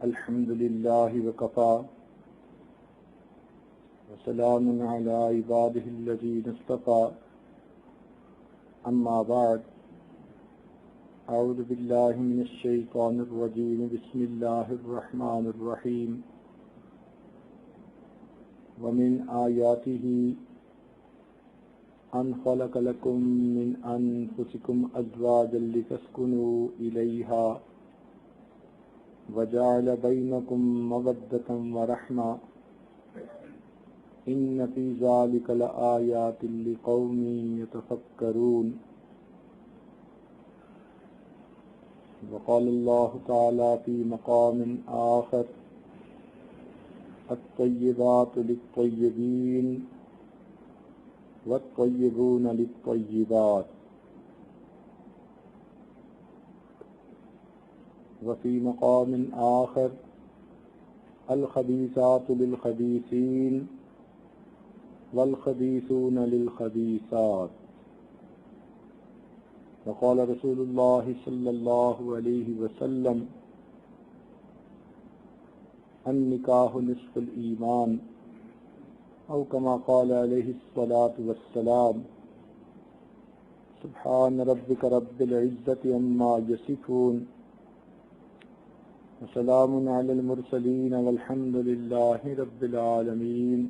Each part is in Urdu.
الحمد لله وكفى وسلام على عباده الذين اصطفى أما بعد أعوذ بالله من الشيطان الرجيم بسم الله الرحمن الرحيم ومن آياته أن خلق لكم من أنفسكم أزواجا لتسكنوا إليها وجعل بينكم مودة ورحمة إن في ذلك لآيات لقوم يتفكرون وقال الله تعالى في مقام آخر الطيبات للطيبين والطيبون للطيبات وفي مقام آخر الخبيثات للخبيثين والخبيثون للخبيثات وقال رسول الله صلى الله عليه وسلم النكاح نصف الإيمان أو كما قال عليه الصلاة والسلام سبحان ربك رب العزة عما يصفون وسلام على المرسلين والحمد لله رب العالمين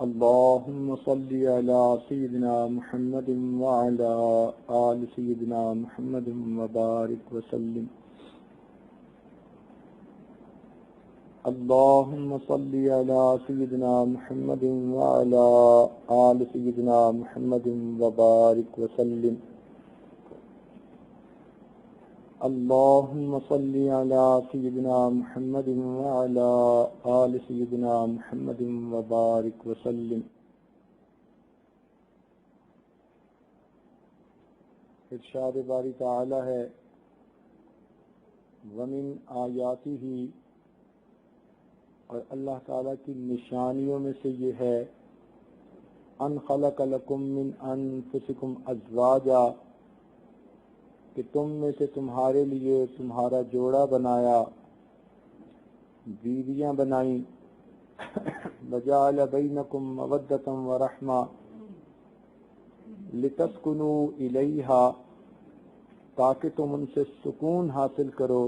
اللهم صل على سيدنا محمد وعلى آل سيدنا محمد وبارك وسلم اللهم صل على سيدنا محمد وعلى آل سيدنا محمد وبارك وسلم اللهم صل على سيدنا محمد وعلى آل سيدنا محمد وبارك وسلم ارشاد باری تعالی ہے ومن آیاتہ، اور اللہ تعالیٰ کی نشانیوں میں سے یہ ہے ان خلق لکم من انفسکم ازواجا، کہ تم میں سے تمہارے لیے تمہارا جوڑا بنایا، بیویاں بنائیں، وجعل بینکم مودۃ ورحمہ لتسکنوا الیہا، تاکہ تم ان سے سکون حاصل کرو،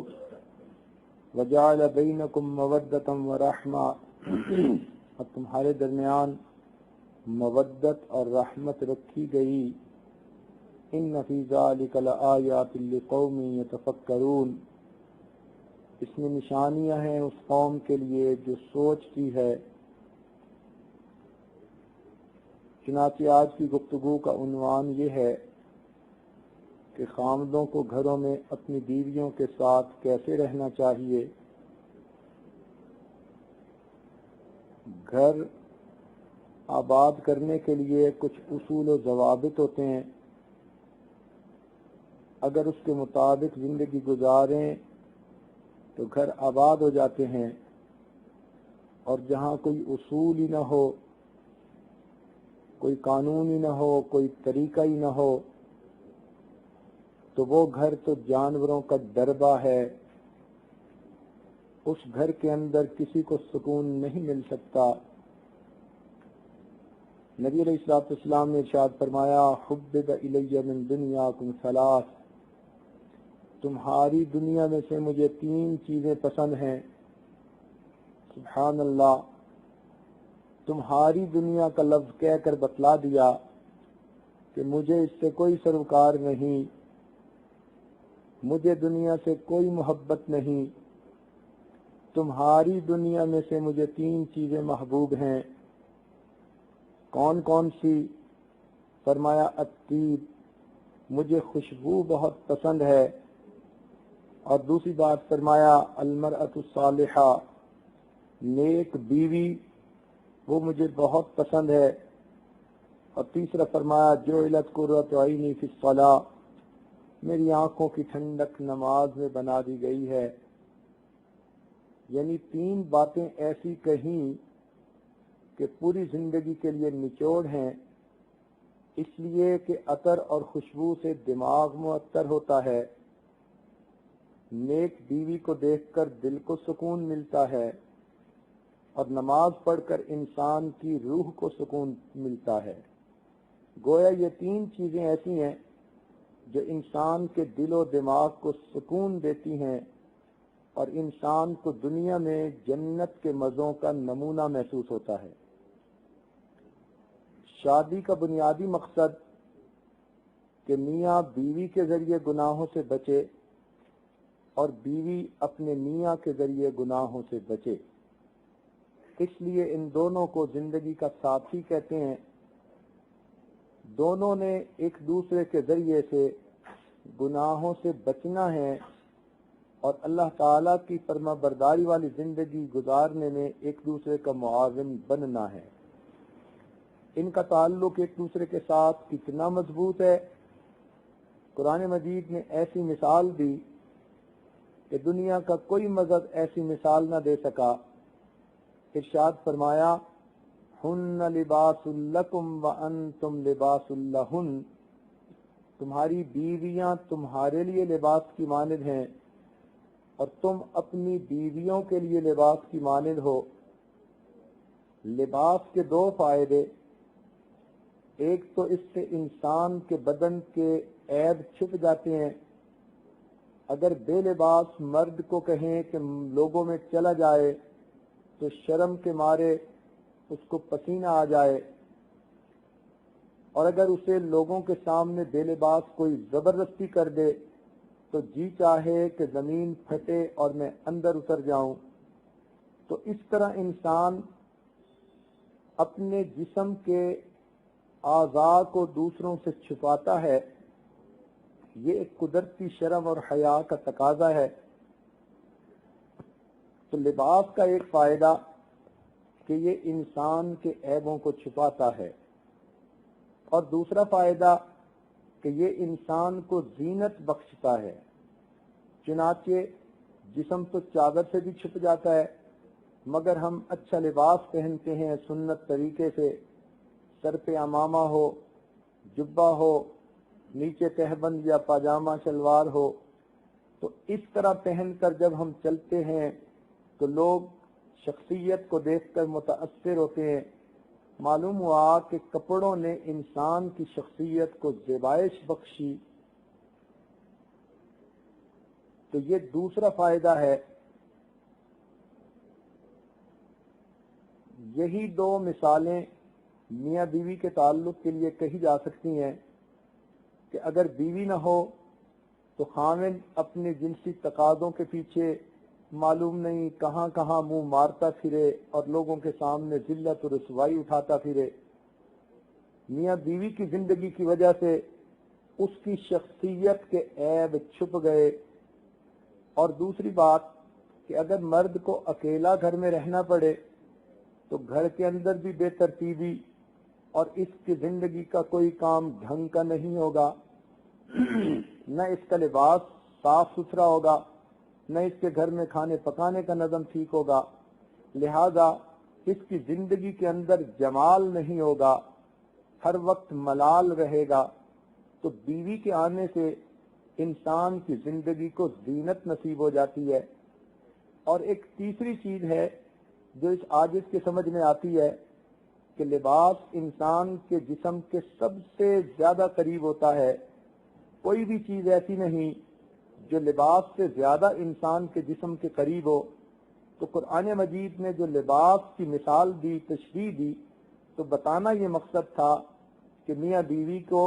وجعل بینکم مودۃ ورحمہ، اور تمہارے درمیان مودت اور رحمت رکھی گئی، ان فی ذلک لآیات لقوم یتفکرون، اس میں نشانیاں ہیں اس قوم کے لیے جو سوچتی ہے۔ چنانچہ آج کی گفتگو کا عنوان یہ ہے کہ خامدوں کو گھروں میں اپنی بیویوں کے ساتھ کیسے رہنا چاہیے۔ گھر آباد کرنے کے لیے کچھ اصول و ضوابط ہوتے ہیں، اگر اس کے مطابق زندگی گزاریں تو گھر آباد ہو جاتے ہیں، اور جہاں کوئی اصول ہی نہ ہو، کوئی قانون ہی نہ ہو، کوئی طریقہ ہی نہ ہو، تو وہ گھر تو جانوروں کا ڈربہ ہے، اس گھر کے اندر کسی کو سکون نہیں مل سکتا۔ نبی علیہ السلام نے ارشاد فرمایا حبب الی من دنیاکم ثلاث، تمہاری دنیا میں سے مجھے 3 چیزیں پسند ہیں۔ سبحان اللہ، تمہاری دنیا کا لفظ کہہ کر بتلا دیا کہ مجھے اس سے کوئی سروکار نہیں، مجھے دنیا سے کوئی محبت نہیں، تمہاری دنیا میں سے مجھے 3 چیزیں محبوب ہیں۔ کون کون سی؟ فرمایا الطیب، مجھے خوشبو بہت پسند ہے، اور دوسری بات فرمایا المرأۃ الصالحہ، نیک بیوی، وہ مجھے بہت پسند ہے، اور تیسرا فرمایا جعلت قرۃ عینی فی الصلاۃ، میری آنکھوں کی ٹھنڈک نماز میں بنا دی گئی ہے۔ یعنی 3 باتیں ایسی کہیں کہ پوری زندگی کے لیے نچوڑ ہیں، اس لیے کہ عطر اور خوشبو سے دماغ معطر ہوتا ہے، نیک بیوی کو دیکھ کر دل کو سکون ملتا ہے اور نماز پڑھ کر انسان کی روح کو سکون ملتا ہے۔ گویا یہ تین چیزیں ایسی ہیں جو انسان کے دل و دماغ کو سکون دیتی ہیں اور انسان کو دنیا میں جنت کے مزوں کا نمونہ محسوس ہوتا ہے۔ شادی کا بنیادی مقصد کہ میاں بیوی کے ذریعے گناہوں سے بچے اور بیوی اپنے میاں کے ذریعے گناہوں سے بچے، اس لیے ان دونوں کو زندگی کا ساتھی کہتے ہیں۔ دونوں نے ایک دوسرے کے ذریعے سے گناہوں سے بچنا ہے اور اللہ تعالیٰ کی فرما برداری والی زندگی گزارنے میں ایک دوسرے کا معاون بننا ہے۔ ان کا تعلق ایک دوسرے کے ساتھ کتنا مضبوط ہے، قرآن مجید نے ایسی مثال دی کہ دنیا کا کوئی مذہب ایسی مثال نہ دے سکا۔ ارشاد فرمایا، ہن لباس لکم وانتم لباس لہن، تمہاری بیویاں تمہارے لیے لباس کی مانند ہیں اور تم اپنی بیویوں کے لیے لباس کی مانند ہو۔ لباس کے دو فائدے، ایک تو اس سے انسان کے بدن کے عیب چھپ جاتے ہیں۔ اگر بے لباس مرد کو کہیں کہ لوگوں میں چلا جائے تو شرم کے مارے اس کو پسینہ آ جائے، اور اگر اسے لوگوں کے سامنے بے لباس کوئی زبردستی کر دے تو جی چاہے کہ زمین پھٹے اور میں اندر اتر جاؤں۔ تو اس طرح انسان اپنے جسم کے اعضاء کو دوسروں سے چھپاتا ہے۔ یہ ایک قدرتی شرم اور حیا کا تقاضا ہے۔ تو لباس کا ایک فائدہ کہ یہ انسان کے عیبوں کو چھپاتا ہے، اور دوسرا فائدہ کہ یہ انسان کو زینت بخشتا ہے۔ چنانچہ جسم تو چادر سے بھی چھپ جاتا ہے، مگر ہم اچھا لباس پہنتے ہیں سنت طریقے سے، سر پہ عمامہ ہو، جبہ ہو، نیچے تہبند یا پاجامہ شلوار ہو، تو اس طرح پہن کر جب ہم چلتے ہیں تو لوگ شخصیت کو دیکھ کر متاثر ہوتے ہیں۔ معلوم ہوا کہ کپڑوں نے انسان کی شخصیت کو زیبائش بخشی۔ تو یہ دوسرا فائدہ ہے۔ یہی دو مثالیں میاں بیوی کے تعلق کے لیے کہی جا سکتی ہیں کہ اگر بیوی نہ ہو تو خاوند اپنے جنسی تقاضوں کے پیچھے معلوم نہیں کہاں کہاں منہ مارتا پھرے اور لوگوں کے سامنے ذلت و رسوائی اٹھاتا پھرے۔ میاں بیوی کی زندگی کی وجہ سے اس کی شخصیت کے عیب چھپ گئے۔ اور دوسری بات کہ اگر مرد کو اکیلا گھر میں رہنا پڑے تو گھر کے اندر بھی بے ترتیبی اور اس کی زندگی کا کوئی کام ڈھنگ کا نہیں ہوگا، نہ اس کا لباس صاف ستھرا ہوگا، نہ اس کے گھر میں کھانے پکانے کا نظم ٹھیک ہوگا، لہذا اس کی زندگی کے اندر جمال نہیں ہوگا، ہر وقت ملال رہے گا۔ تو بیوی کے آنے سے انسان کی زندگی کو زینت نصیب ہو جاتی ہے۔ اور ایک تیسری چیز ہے جو اس عاجز کے سمجھ میں آتی ہے کہ لباس انسان کے جسم کے سب سے زیادہ قریب ہوتا ہے۔ کوئی بھی چیز ایسی نہیں جو لباس سے زیادہ انسان کے جسم کے قریب ہو۔ تو قرآن مجید نے جو لباس کی مثال دی، تشریح دی، تو بتانا یہ مقصد تھا کہ میاں بیوی کو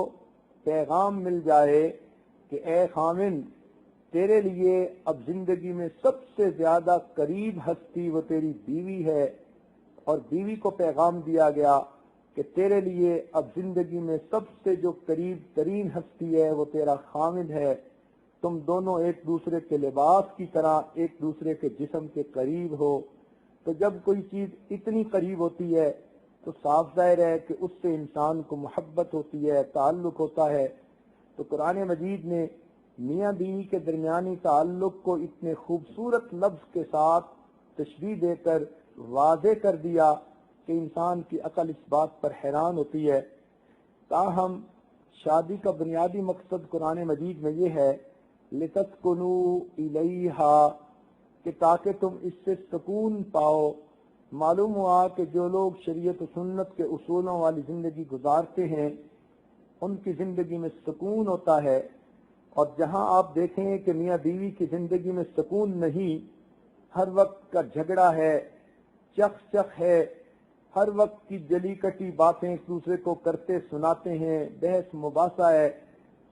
پیغام مل جائے کہ اے خاوند، تیرے لیے اب زندگی میں سب سے زیادہ قریب ہستی وہ تیری بیوی ہے، اور بیوی کو پیغام دیا گیا کہ تیرے لیے اب زندگی میں سب سے جو قریب ترین ہستی ہے وہ تیرا خاوند ہے۔ تم دونوں ایک دوسرے کے لباس کی طرح ایک دوسرے کے جسم کے قریب ہو۔ تو جب کوئی چیز اتنی قریب ہوتی ہے تو صاف ظاہر ہے کہ اس سے انسان کو محبت ہوتی ہے، تعلق ہوتا ہے۔ تو قرآن مجید نے میاں بیوی کے درمیانی تعلق کو اتنے خوبصورت لفظ کے ساتھ تشریح دے کر واضح کر دیا کہ انسان کی عقل اس بات پر حیران ہوتی ہے۔ تاہم شادی کا بنیادی مقصد قرآن مجید میں یہ ہے لتسکنوا الیہا، کہ تاکہ تم اس سے سکون پاؤ۔ معلوم ہوا کہ جو لوگ شریعت و سنت کے اصولوں والی زندگی گزارتے ہیں ان کی زندگی میں سکون ہوتا ہے، اور جہاں آپ دیکھیں کہ میاں بیوی کی زندگی میں سکون نہیں، ہر وقت کا جھگڑا ہے، چخ چخ ہے، ہر وقت کی جلی کٹی باتیں ایک دوسرے کو کرتے سناتے ہیں، بحث مباحثہ ہے،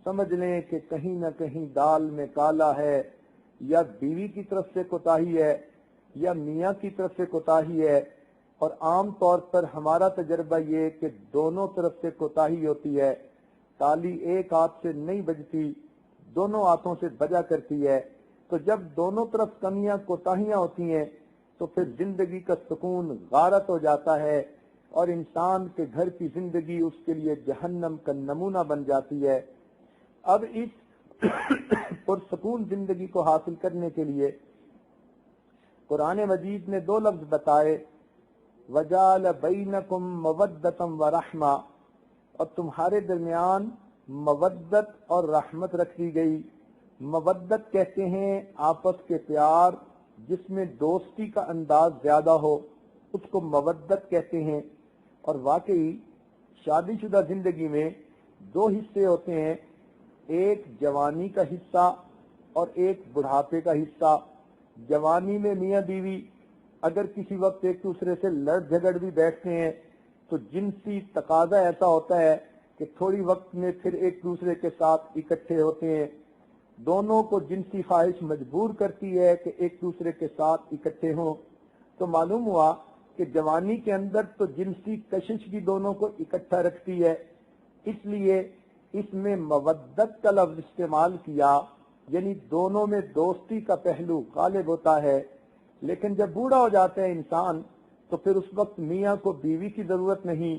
سمجھ لیں کہ کہیں نہ کہیں دال میں کالا ہے، یا بیوی کی طرف سے کوتاہی ہے یا میاں کی طرف سے کوتاہی ہے۔ اور عام طور پر ہمارا تجربہ یہ کہ دونوں طرف سے کوتاہی ہوتی ہے، تالی ایک ہاتھ سے نہیں بجتی، دونوں ہاتھوں سے بجا کرتی ہے۔ تو جب دونوں طرف کمیاں کوتاہیاں ہوتی ہیں تو پھر زندگی کا سکون غارت ہو جاتا ہے، اور انسان کے گھر کی زندگی اس کے لیے جہنم کا نمونہ بن جاتی ہے۔ اب اس پرسکون زندگی کو حاصل کرنے کے لیے قرآن مجید نے دو لفظ بتائے، وَجَعَلَ بَيْنَكُمْ مَوَدَّةً وَرَحْمَةً، اور تمہارے درمیان مودت اور رحمت رکھی گئی۔ مودت کہتے ہیں آپس کے پیار، جس میں دوستی کا انداز زیادہ ہو، اس کو مودت کہتے ہیں۔ اور واقعی شادی شدہ زندگی میں دو حصے ہوتے ہیں، ایک جوانی کا حصہ اور ایک بڑھاپے کا حصہ۔ جوانی میں میاں بیوی اگر کسی وقت ایک دوسرے سے لڑ جھگڑ بھی بیٹھتے ہیں تو جنسی تقاضا ایسا ہوتا ہے کہ تھوڑی وقت میں پھر ایک دوسرے کے ساتھ اکٹھے ہوتے ہیں، دونوں کو جنسی خواہش مجبور کرتی ہے کہ ایک دوسرے کے ساتھ اکٹھے ہوں۔ تو معلوم ہوا کہ جوانی کے اندر تو جنسی کشش بھی دونوں کو اکٹھا رکھتی ہے، اس لیے اس میں مودت کا لفظ استعمال کیا، یعنی دونوں میں دوستی کا پہلو غالب ہوتا ہے۔ لیکن جب بوڑھا ہو جاتا ہے انسان تو پھر اس وقت میاں کو بیوی کی ضرورت نہیں،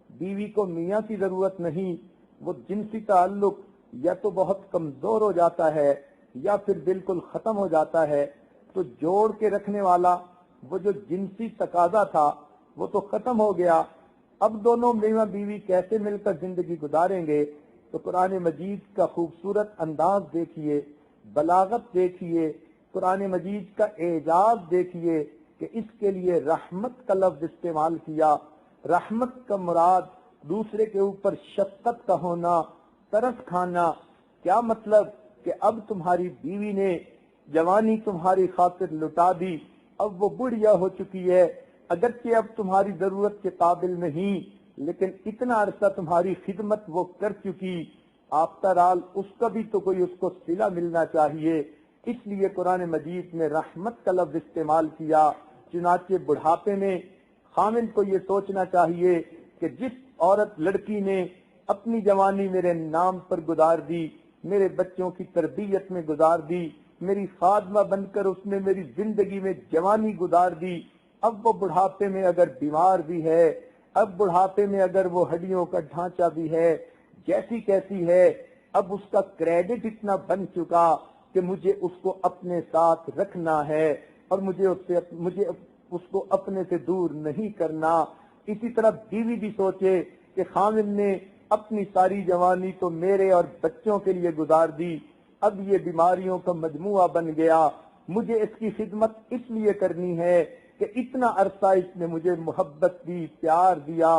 بیوی کو میاں کی ضرورت نہیں، وہ جنسی تعلق یا تو بہت کمزور ہو جاتا ہے یا پھر بالکل ختم ہو جاتا ہے۔ تو جوڑ کے رکھنے والا وہ جو جنسی تقاضا تھا وہ تو ختم ہو گیا۔ اب دونوں میاں بیوی کیسے مل کر زندگی گزاریں گے؟ تو قرآن مجید کا خوبصورت انداز دیکھیے، بلاغت دیکھیے، قرآن مجید کا اعجاز دیکھیے کہ اس کے لیے رحمت کا لفظ استعمال کیا۔ رحمت کا مراد دوسرے کے اوپر شفقت کا ہونا، ترس کھانا۔ کیا مطلب کہ اب تمہاری بیوی نے جوانی تمہاری خاطر لٹا دی، اب وہ بڑھیا ہو چکی ہے، اگرچہ اب تمہاری ضرورت کے قابل نہیں، لیکن اتنا عرصہ تمہاری خدمت وہ کر چکی، آفتہ رال اس کا بھی تو کوئی اس کو صلہ ملنا چاہیے۔ اس لیے قرآن مجید میں رحمت کا لفظ استعمال کیا۔ چنانچہ بڑھاپے میں خامند کو یہ سوچنا چاہیے کہ جس عورت لڑکی نے اپنی جوانی میرے نام پر گزار دی، میرے بچوں کی تربیت میں گزار دی، میری خادمہ بن کر اس نے میری زندگی میں جوانی گزار دی، اب وہ بڑھاپے میں اگر بیمار بھی ہے، اب بڑھاپے میں اگر وہ ہڈیوں کا ڈھانچہ بھی ہے، جیسی کیسی ہے، اب اس کا کریڈٹ اتنا بن چکا کہ مجھے اس کو اپنے ساتھ رکھنا ہے اور مجھے اس کو اپنے سے دور نہیں کرنا۔ اسی طرح بیوی بھی سوچے کہ خامد نے اپنی ساری جوانی تو میرے اور بچوں کے لیے گزار دی، اب یہ بیماریوں کا مجموعہ بن گیا، مجھے اس کی خدمت اس لیے کرنی ہے کہ اتنا عرصہ اس نے مجھے محبت دی، پیار دیا،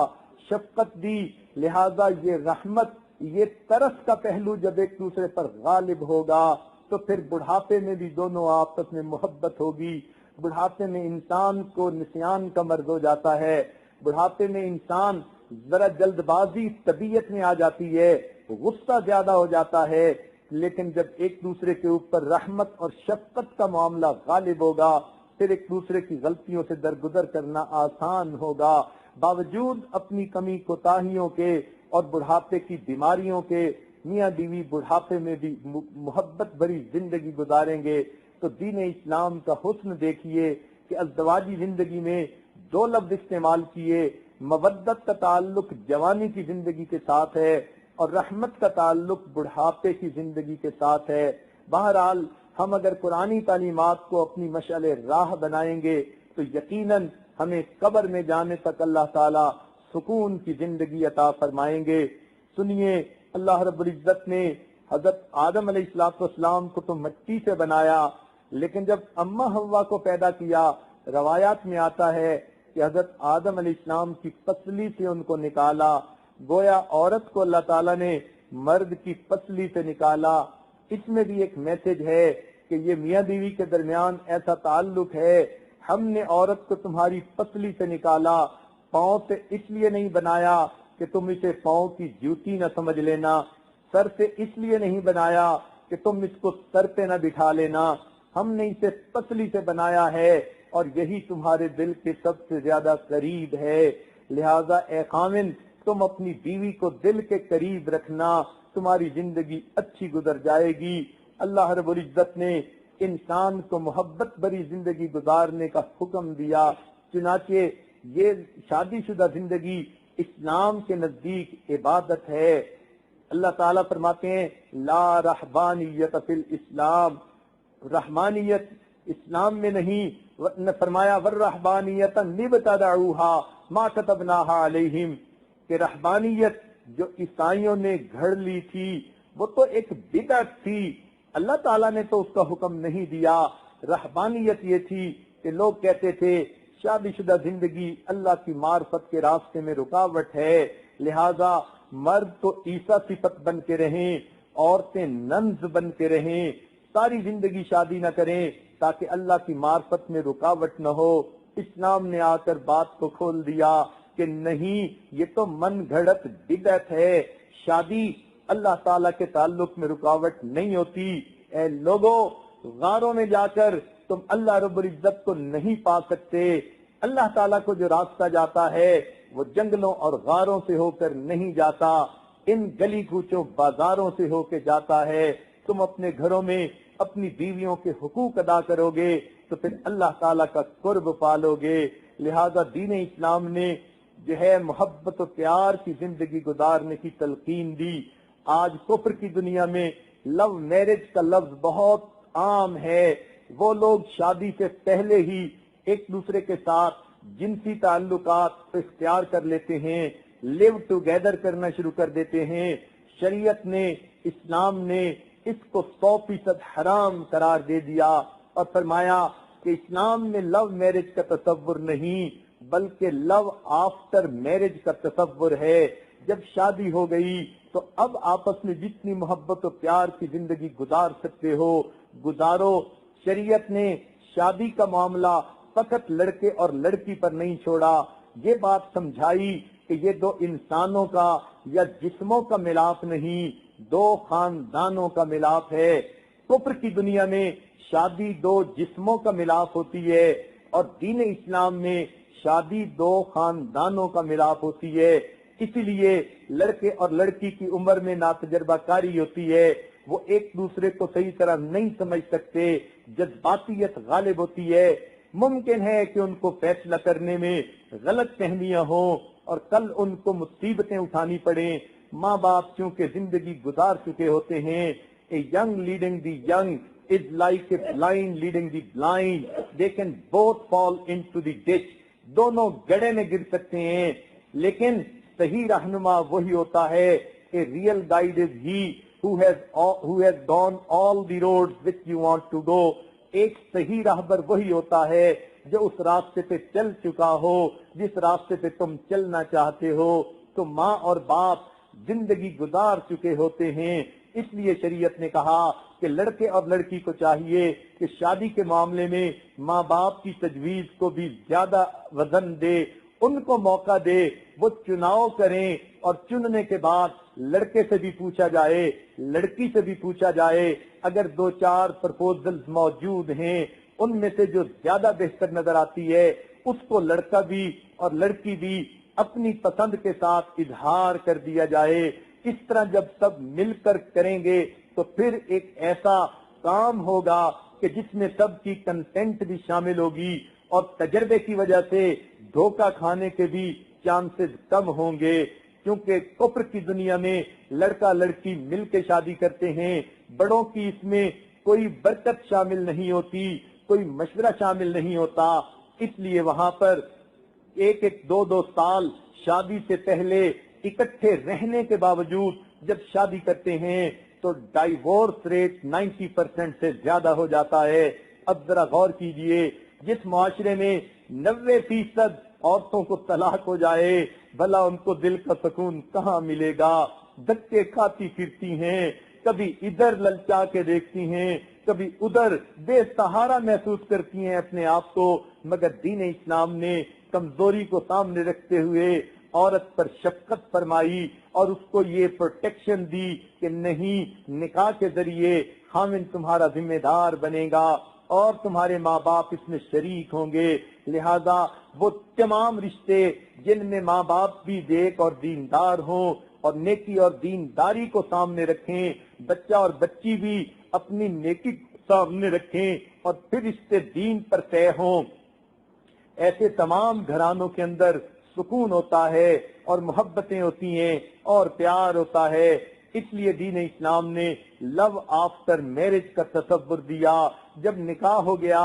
شفقت دی، لہذا یہ رحمت، یہ ترس کا پہلو جب ایک دوسرے پر غالب ہوگا تو پھر بڑھاپے میں بھی دونوں آپس میں محبت ہوگی۔ بڑھاپے میں انسان کو نسیان کا مرض ہو جاتا ہے، بڑھاپے میں انسان ذرا جلد بازی طبیعت میں آ جاتی ہے، غصہ زیادہ ہو جاتا ہے، لیکن جب ایک دوسرے کے اوپر رحمت اور شفقت کا معاملہ غالب ہوگا پھر ایک دوسرے کی غلطیوں سے درگزر کرنا آسان ہوگا۔ باوجود اپنی کمی کوتاہیوں کے اور بڑھاپے کی بیماریوں کے میاں بیوی بڑھاپے میں بھی محبت بھری زندگی گزاریں گے۔ تو دین اسلام کا حسن دیکھیے کہ ازدواجی زندگی میں دو لفظ استعمال کیے، مودت کا تعلق جوانی کی زندگی کے ساتھ ہے اور رحمت کا تعلق بڑھاپے کی زندگی کے ساتھ ہے۔ بہرحال ہم اگر قرآنی تعلیمات کو اپنی مشعل راہ بنائیں گے تو یقیناً ہمیں قبر میں جانے تک اللہ تعالی سکون کی زندگی عطا فرمائیں گے۔ سنیے اللہ رب العزت نے حضرت آدم علیہ السلام کو تو مٹی سے بنایا، لیکن جب اماں حوا کو پیدا کیا، روایات میں آتا ہے کہ حضرت آدم علیہ السلام کی پسلی سے ان کو نکالا، گویا عورت کو اللہ تعالیٰ نے مرد کی پسلی سے نکالا۔ اس میں بھی ایک میسج ہے کہ یہ میاں بیوی کے درمیان ایسا تعلق ہے، ہم نے عورت کو تمہاری پسلی سے نکالا، پاؤں سے اس لیے نہیں بنایا کہ تم اسے پاؤں کی جوتی نہ سمجھ لینا، سر سے اس لیے نہیں بنایا کہ تم اس کو سر پہ نہ بٹھا لینا، ہم نے اسے پسلی سے بنایا ہے اور یہی تمہارے دل کے سب سے زیادہ قریب ہے، لہذا اے خامن تم اپنی بیوی کو دل کے قریب رکھنا، تمہاری زندگی اچھی گزر جائے گی۔ اللہ رب العزت نے انسان کو محبت بری زندگی گزارنے کا حکم دیا، چنانچہ یہ شادی شدہ زندگی اسلام کے نزدیک عبادت ہے۔ اللہ تعالیٰ فرماتے ہیں لا رہبانیت فی الاسلام، رحمانیت اسلام میں نہیں، فرمایا والرہبانیت ابتدعوہا ما کتبناہا علیہم، کہ رہبانیت جو عیسائیوں نے گھڑ لی تھی وہ تو ایک بدعت تھی، اللہ تعالیٰ نے تو اس کا حکم نہیں دیا۔ رہبانیت یہ تھی کہ لوگ کہتے تھے شادی شدہ زندگی اللہ کی معرفت کے راستے میں رکاوٹ ہے، لہذا مرد تو عیسیٰ صفت بن کے رہیں، عورتیں ننز بن کے رہیں، ساری زندگی شادی نہ کریں تاکہ اللہ کی معرفت میں رکاوٹ نہ ہو۔ اسلام نے آ کر بات کو کھول دیا کہ نہیں، یہ تو من گھڑت بدعت ہے، شادی اللہ تعالیٰ کے تعلق میں رکاوٹ نہیں ہوتی۔ اے لوگوں، غاروں میں جا کر تم اللہ رب العزت کو نہیں پا سکتے، اللہ تعالیٰ کو جو راستہ جاتا ہے وہ جنگلوں اور غاروں سے ہو کر نہیں جاتا، ان گلی کوچوں بازاروں سے ہو کے جاتا ہے۔ تم اپنے گھروں میں اپنی بیویوں کے حقوق ادا کرو گے تو پھر اللہ تعالیٰ کا قرب پالو گے۔ لہذا دین اسلام نے جو ہے محبت و پیار کی زندگی گزارنے کی تلقین دی۔ آج کفر کی دنیا میں لو میرج کا لفظ بہت عام ہے، وہ لوگ شادی سے پہلے ہی ایک دوسرے کے ساتھ جنسی تعلقات اختیار کر لیتے ہیں، لیو ٹوگیدر کرنا شروع کر دیتے ہیں۔ شریعت نے، اسلام نے اس کو 100% حرام قرار دے دیا اور فرمایا کہ اسلام میں لو میرج کا تصور نہیں بلکہ لو آفٹر میرج کا تصور ہے۔ جب شادی ہو گئی تو اب آپس میں جتنی محبت و پیار کی زندگی گزار سکتے ہو گزارو۔ شریعت نے شادی کا معاملہ فقط لڑکے اور لڑکی پر نہیں چھوڑا، یہ بات سمجھائی کہ یہ دو انسانوں کا یا جسموں کا ملاپ نہیں، دو خاندانوں کا ملاپ ہے۔ کفر کی دنیا میں شادی دو جسموں کا ملاپ ہوتی ہے اور دین اسلام میں شادی دو خاندانوں کا ملاپ ہوتی ہے۔ اسی لیے لڑکے اور لڑکی کی عمر میں ناتجربہ کاری ہوتی ہے، وہ ایک دوسرے کو صحیح طرح نہیں سمجھ سکتے، جذباتیت غالب ہوتی ہے، ممکن ہے کہ ان کو فیصلہ کرنے میں غلط فہمیاں ہوں اور کل ان کو مصیبتیں اٹھانی پڑیں۔ ماں باپ چونکہ زندگی گزار چکے ہوتے ہیں، a young leading the young is like a blind leading the blind, they can both fall into the ditch، دونوں گڑھے میں گر سکتے ہیں، لیکن صحیح رہنما وہی ہوتا ہے، a real guide is he who has gone all the roads which you want to go، ایک صحیح راہبر وہی ہوتا ہے جو اس راستے پہ چل چکا ہو جس راستے پہ تم چلنا چاہتے ہو۔ تو ماں اور باپ زندگی گزار چکے ہوتے ہیں، اس لیے شریعت نے کہا کہ لڑکے اور لڑکی کو چاہیے کہ شادی کے معاملے میں ماں باپ کی تجویز کو بھی زیادہ وزن دے، ان کو موقع دے، وہ چناؤ کریں اور چننے کے بعد لڑکے سے بھی پوچھا جائے، لڑکی سے بھی پوچھا جائے، اگر دو چار پرپوزلز موجود ہیں ان میں سے جو زیادہ بہتر نظر آتی ہے اس کو لڑکا بھی اور لڑکی بھی اپنی پسند کے ساتھ اظہار کر دیا جائے۔ اس طرح جب سب مل کر کریں گے تو پھر ایک ایسا کام ہوگا کہ جس میں سب کی کنسنٹ بھی شامل ہوگی اور تجربے کی وجہ سے دھوکہ کھانے کے بھی چانسز کم ہوں گے، کیونکہ کفر کی دنیا میں لڑکا لڑکی مل کے شادی کرتے ہیں، بڑوں کی اس میں کوئی برکت شامل نہیں ہوتی، کوئی مشورہ شامل نہیں ہوتا، اس لیے وہاں پر ایک ایک دو دو سال شادی سے پہلے اکٹھے رہنے کے باوجود جب شادی کرتے ہیں تو ڈائیورس ریٹ 90% سے زیادہ ہو جاتا ہے۔ اب ذرا غور کیجئے، جس معاشرے میں 90% عورتوں کو طلاق ہو جائے، بھلا ان کو دل کا سکون کہاں ملے گا؟ دھکے کھاتی پھرتی ہیں، کبھی ادھر للچا کے دیکھتی ہیں، کبھی ادھر بے سہارا محسوس کرتی ہیں اپنے آپ کو۔ مگر دین اسلام نے کمزوری کو سامنے رکھتے ہوئے عورت پر شفقت فرمائی اور اس کو یہ پروٹیکشن دی کہ نہیں، نکاح کے ذریعے خاوند تمہارا ذمہ دار بنے گا اور تمہارے ماں باپ اس میں شریک ہوں گے۔ لہذا وہ تمام رشتے جن میں ماں باپ بھی نیک اور دیندار ہوں اور نیکی اور دینداری کو سامنے رکھیں، بچہ اور بچی بھی اپنی نیکی سامنے رکھیں اور پھر رشتے دین پر طے ہوں، ایسے تمام گھرانوں کے اندر سکون ہوتا ہے اور محبتیں ہوتی ہیں اور پیار ہوتا ہے۔ اس لیے دین اسلام نے لو آفٹر میرج کا تصور دیا۔ جب نکاح ہو گیا،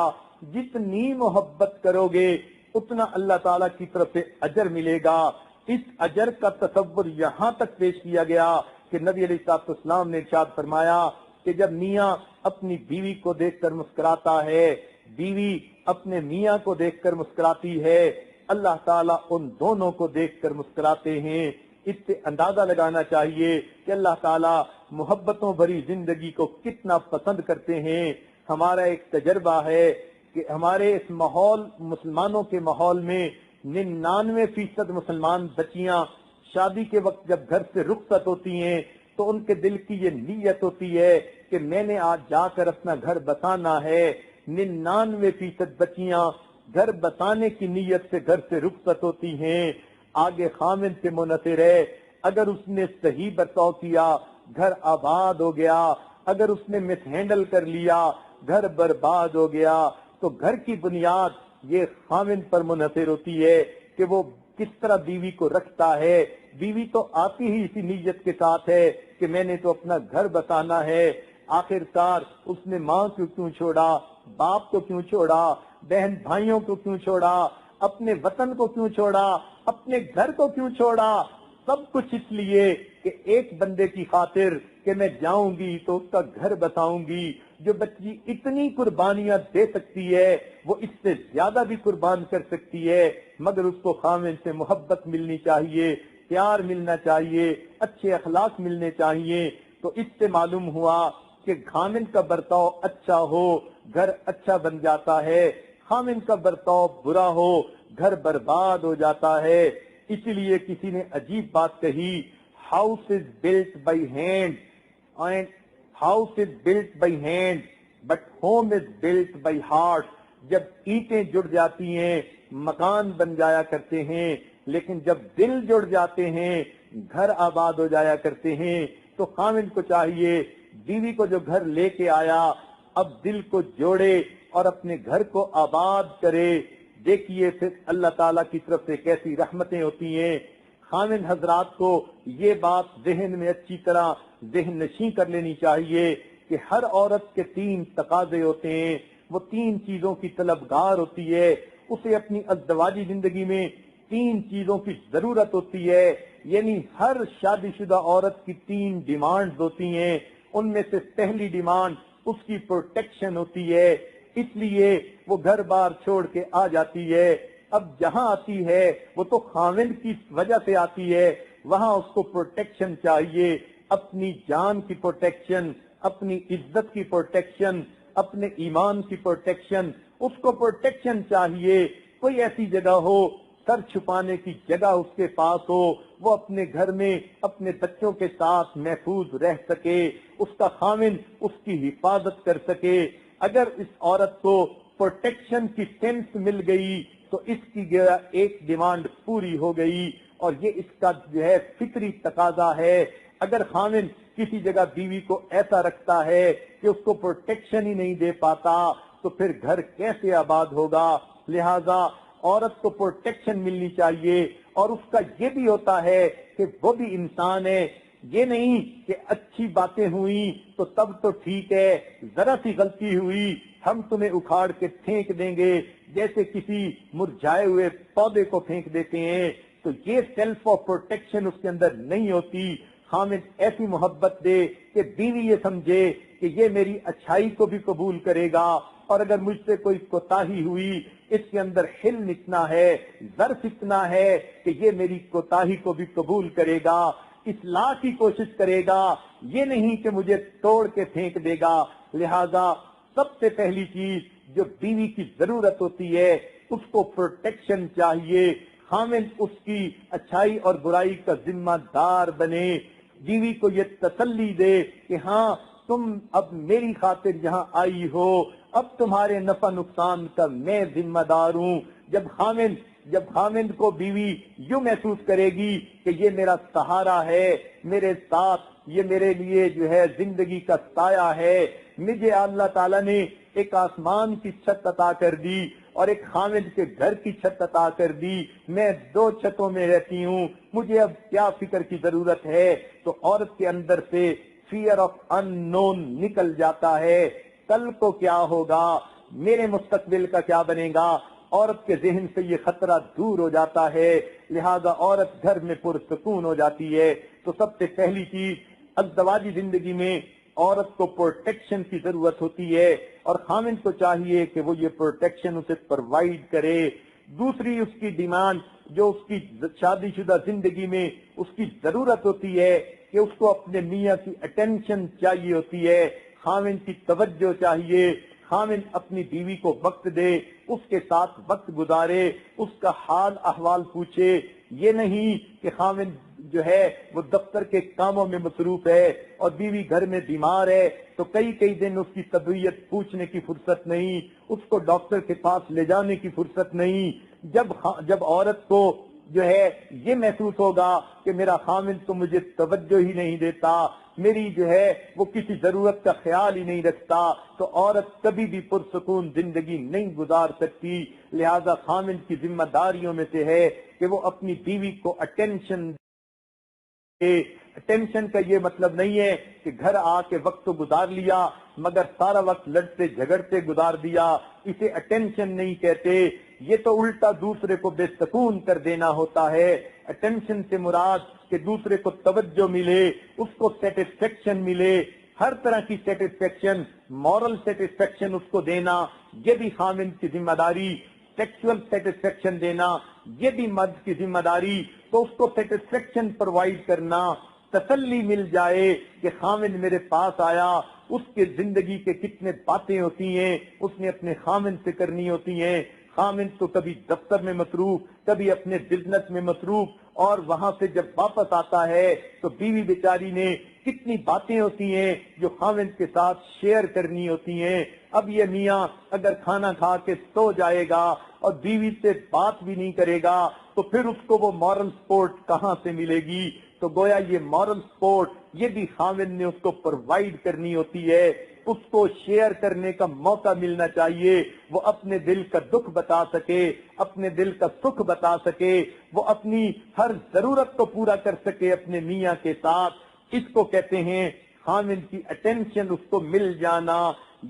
جتنی محبت کرو گے اتنا اللہ تعالیٰ کی طرف سے اجر ملے گا۔ اس اجر کا تصور یہاں تک پیش کیا گیا کہ نبی علیہ السلام نے ارشاد فرمایا کہ جب میاں اپنی بیوی کو دیکھ کر مسکراتا ہے، بیوی اپنے میاں کو دیکھ کر مسکراتی ہے، اللہ تعالیٰ ان دونوں کو دیکھ کر مسکراتے ہیں۔ اس سے اندازہ لگانا چاہیے کہ اللہ تعالیٰ محبتوں بھری زندگی کو کتنا پسند کرتے ہیں۔ ہمارا ایک تجربہ ہے کہ ہمارے اس ماحول، مسلمانوں کے ماحول میں 99% مسلمان بچیاں شادی کے وقت جب گھر سے رخصت ہوتی ہیں تو ان کے دل کی یہ نیت ہوتی ہے کہ میں نے آج جا کر اپنا گھر بسانا ہے۔ 99% بچیاں گھر بسانے کی نیت سے گھر سے رخصت ہوتی ہیں، آگے خامن سے منحصر ہے۔ اگر اس نے صحیح برتاؤ کیا، گھر آباد ہو گیا، اگر اس نے مس ہینڈل کر لیا، گھر برباد ہو گیا۔ تو گھر کی بنیاد یہ خامن پر منحصر ہوتی ہے کہ وہ کس طرح بیوی کو رکھتا ہے۔ بیوی تو آتی ہی اسی نیت کے ساتھ ہے کہ میں نے تو اپنا گھر بسانا ہے۔ آخر کار اس نے ماں کو کیوں چھوڑا، باپ کو کیوں چھوڑا، بہن بھائیوں کو کیوں چھوڑا، اپنے وطن کو کیوں چھوڑا، اپنے گھر کو کیوں چھوڑا؟ سب کچھ اس لیے کہ ایک بندے کی خاطر کہ میں جاؤں گی تو اس کا گھر بساؤں گی۔ جو بچی اتنی قربانیاں دے سکتی ہے وہ اس سے زیادہ بھی قربان کر سکتی ہے، مگر اس کو خامن سے محبت ملنی چاہیے، پیار ملنا چاہیے، اچھے اخلاق ملنے چاہیے۔ تو اس سے معلوم ہوا کہ خامن کا برتاؤ اچھا ہو گھر اچھا بن جاتا ہے، خامن کا برتاؤ برا ہو گھر برباد ہو جاتا ہے۔ اسی لیے کسی نے عجیب بات کہی، house is built by hand and house is built by hand but home is built by heart. جب اینٹیں جڑ جاتی ہیں مکان بن جایا کرتے ہیں، لیکن جب دل جڑ جاتے ہیں گھر آباد ہو جایا کرتے ہیں۔ تو خامن کو چاہیے بیوی کو جو گھر لے کے آیا اب دل کو جوڑے اور اپنے گھر کو آباد کرے۔ دیکھیے پھر اللہ تعالیٰ کی طرف سے کیسی رحمتیں ہوتی ہیں۔ خامن حضرات کو یہ بات ذہن میں اچھی طرح ذہن نشین کر لینی چاہیے کہ ہر عورت کے 3 تقاضے ہوتے ہیں، وہ 3 چیزوں کی طلبگار ہوتی ہے۔ اسے اپنی ازدواجی زندگی میں 3 چیزوں کی ضرورت ہوتی ہے، یعنی ہر شادی شدہ عورت کی 3 ڈیمانڈز ہوتی ہیں۔ ان میں سے پہلی ڈیمانڈ اس کی پروٹیکشن ہوتی ہے، اس لیے وہ گھر بار چھوڑ کے آ جاتی ہے۔ اب جہاں آتی ہے وہ تو خاوند کی وجہ سے آتی ہے، وہاں اس کو پروٹیکشن چاہیے، اپنی جان کی پروٹیکشن، اپنی عزت کی پروٹیکشن، اپنے ایمان کی پروٹیکشن، اس کو پروٹیکشن چاہیے۔ کوئی ایسی جگہ ہو، سر چھپانے کی جگہ اس کے پاس ہو، وہ اپنے گھر میں اپنے بچوں کے ساتھ محفوظ رہ سکے، اس کا خاوند اس کی حفاظت کر سکے۔ اگر اس عورت کو پروٹیکشن کی سینس مل گئی تو اس کی ایک ڈیمانڈ پوری ہو گئی، اور یہ اس کا جو ہے فطری تقاضا ہے۔ اگر خاوند کسی جگہ بیوی کو ایسا رکھتا ہے کہ اس کو پروٹیکشن ہی نہیں دے پاتا تو پھر گھر کیسے آباد ہوگا؟ لہذا عورت کو پروٹیکشن ملنی چاہیے، اور اس کا یہ بھی ہوتا ہے کہ وہ بھی انسان ہے، یہ نہیں کہ اچھی باتیں ہوئیں تو تب تو ٹھیک ہے، ذرا سی غلطی ہوئی ہم تمہیں اکھاڑ کے پھینک دیں گے، جیسے کسی مرجھائے ہوئے پودے کو پھینک دیتے ہیں۔ تو یہ سیلف آف پروٹیکشن اس کے اندر نہیں ہوتی۔ خامد ایسی محبت دے کہ بیوی یہ سمجھے کہ یہ میری اچھائی کو بھی قبول کرے گا، اور اگر مجھ سے کوئی کوتاہی ہوئی، اس کے اندر حلم اتنا ہے، ظرف اتنا ہے کہ یہ میری کوتاہی کو بھی قبول کرے گا، اصلاح کی کوشش کرے گا، یہ نہیں کہ مجھے توڑ کے پھینک دے گا۔ لہذا سب سے پہلی چیز جو بیوی کی ضرورت ہوتی ہے، اس کو پروٹیکشن چاہیے، خامند اس کی اچھائی اور برائی کا ذمہ دار بنے، بیوی کو یہ تسلی دے کہ ہاں تم اب میری خاطر یہاں آئی ہو، اب تمہارے نفع نقصان کا میں ذمہ دار ہوں۔ جب خامند کو بیوی یوں محسوس کرے گی کہ یہ میرا سہارا ہے، میرے ساتھ، یہ میرے لیے جو ہے زندگی کا سایہ ہے، مجھے اللہ تعالیٰ نے ایک آسمان کی چھت عطا کر دی اور ایک خامد کے گھر کی چھت عطا کر دی، میں 2 چھتوں میں رہتی ہوں، مجھے اب کیا فکر کی ضرورت ہے؟ تو عورت کے اندر سے فیئر آف ان نون نکل جاتا ہے، کل کو کیا ہوگا، میرے مستقبل کا کیا بنے گا، عورت کے ذہن سے یہ خطرہ دور ہو جاتا ہے، لہذا عورت گھر میں پرسکون ہو جاتی ہے۔ تو سب سے پہلی چیز ازدواجی زندگی میں عورت کو پروٹیکشن کی ضرورت ہوتی ہے، اور خامند کو چاہیے کہ وہ یہ پروٹیکشن اسے پرووائڈ کرے۔ دوسری اس کی ڈیمانڈ جو اس کی شادی شدہ زندگی میں اس کی ضرورت ہوتی ہے کہ اس کو اپنے میاں کی اٹینشن چاہیے ہوتی ہے، خامند کی توجہ چاہیے، خامند اپنی بیوی کو وقت دے، اس کے ساتھ وقت گزارے، اس کا حال احوال پوچھے، یہ نہیں کہ خامند جو ہے وہ دفتر کے کاموں میں مصروف ہے اور بیوی گھر میں بیمار ہے تو کئی دن اس کی طبیعت پوچھنے کی فرصت نہیں، اس کو ڈاکٹر کے پاس لے جانے کی فرصت نہیں۔ جب عورت کو جو ہے یہ محسوس ہوگا کہ میرا خامند تو مجھے توجہ ہی نہیں دیتا، میری جو ہے وہ کسی ضرورت کا خیال ہی نہیں رکھتا، تو عورت کبھی بھی پرسکون زندگی نہیں گزار سکتی۔ لہذا خامند کی ذمہ داریوں میں سے ہے کہ وہ اپنی بیوی کو اٹینشن دے۔ اٹینشن کا یہ مطلب نہیں ہے کہ گھر آ کے وقت تو گزار لیا مگر سارا وقت لڑتے جھگڑتے گزار دیا، اسے اٹینشن نہیں کہتے، یہ تو الٹا دوسرے کو بے سکون کر دینا ہوتا ہے۔ اٹینشن سے مراد کہ دوسرے کو توجہ ملے، اس کو سیٹسفیکشن ملے، ہر طرح کی سیٹسفیکشن، مورل سیٹسفیکشن اس کو دینا، یہ بھی خامند کی ذمہ داری۔ سیکسول سیٹسفیکشن دینا، یہ بھی مرد کی ذمہ داری۔ تو اس کو سیٹسفیکشن پرووائڈ کرنا، تسلی مل جائے کہ خامند میرے پاس آیا، اس کے زندگی کے کتنے باتیں ہوتی ہیں اس نے اپنے خامند سے کرنی ہوتی ہیں، خامند تو کبھی دفتر میں مصروف، کبھی اپنے بزنس میں مصروف، اور وہاں سے جب واپس آتا ہے تو بیوی بیچاری نے کتنی باتیں ہوتی ہیں جو خامند کے ساتھ شیئر کرنی ہوتی ہیں۔ اب یہ میاں اگر کھانا کھا کے سو جائے گا اور بیوی سے بات بھی نہیں کرے گا تو پھر اس کو وہ مورل سپورٹ کہاں سے ملے گی؟ تو گویا یہ مورل سپورٹ یہ بھی خامند نے اس کو پرووائڈ کرنی ہوتی ہے، اس کو شیئر کرنے کا موقع ملنا چاہیے، وہ اپنے دل کا دکھ بتا سکے، اپنے دل کا سکھ بتا سکے، وہ اپنی ہر ضرورت کو پورا کر سکے اپنے میاں کے ساتھ۔ اس کو کہتے ہیں خامند کی اٹینشن اس کو مل جانا۔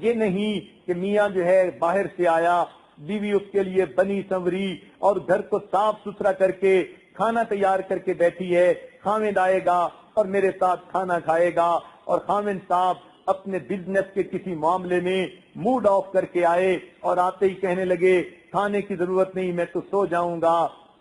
یہ نہیں کہ میاں جو ہے باہر سے آیا، بیوی اس کے لیے بنی سنوری اور گھر کو صاف ستھرا کر کے کھانا تیار کر کے بیٹھی ہے، خامند آئے گا اور میرے ساتھ کھانا کھائے گا، اور خامند صاحب اپنے بزنس کے کسی معاملے میں موڈ آف کر کے آئے اور آتے ہی کہنے لگے کھانے کی ضرورت نہیں میں تو سو جاؤں گا،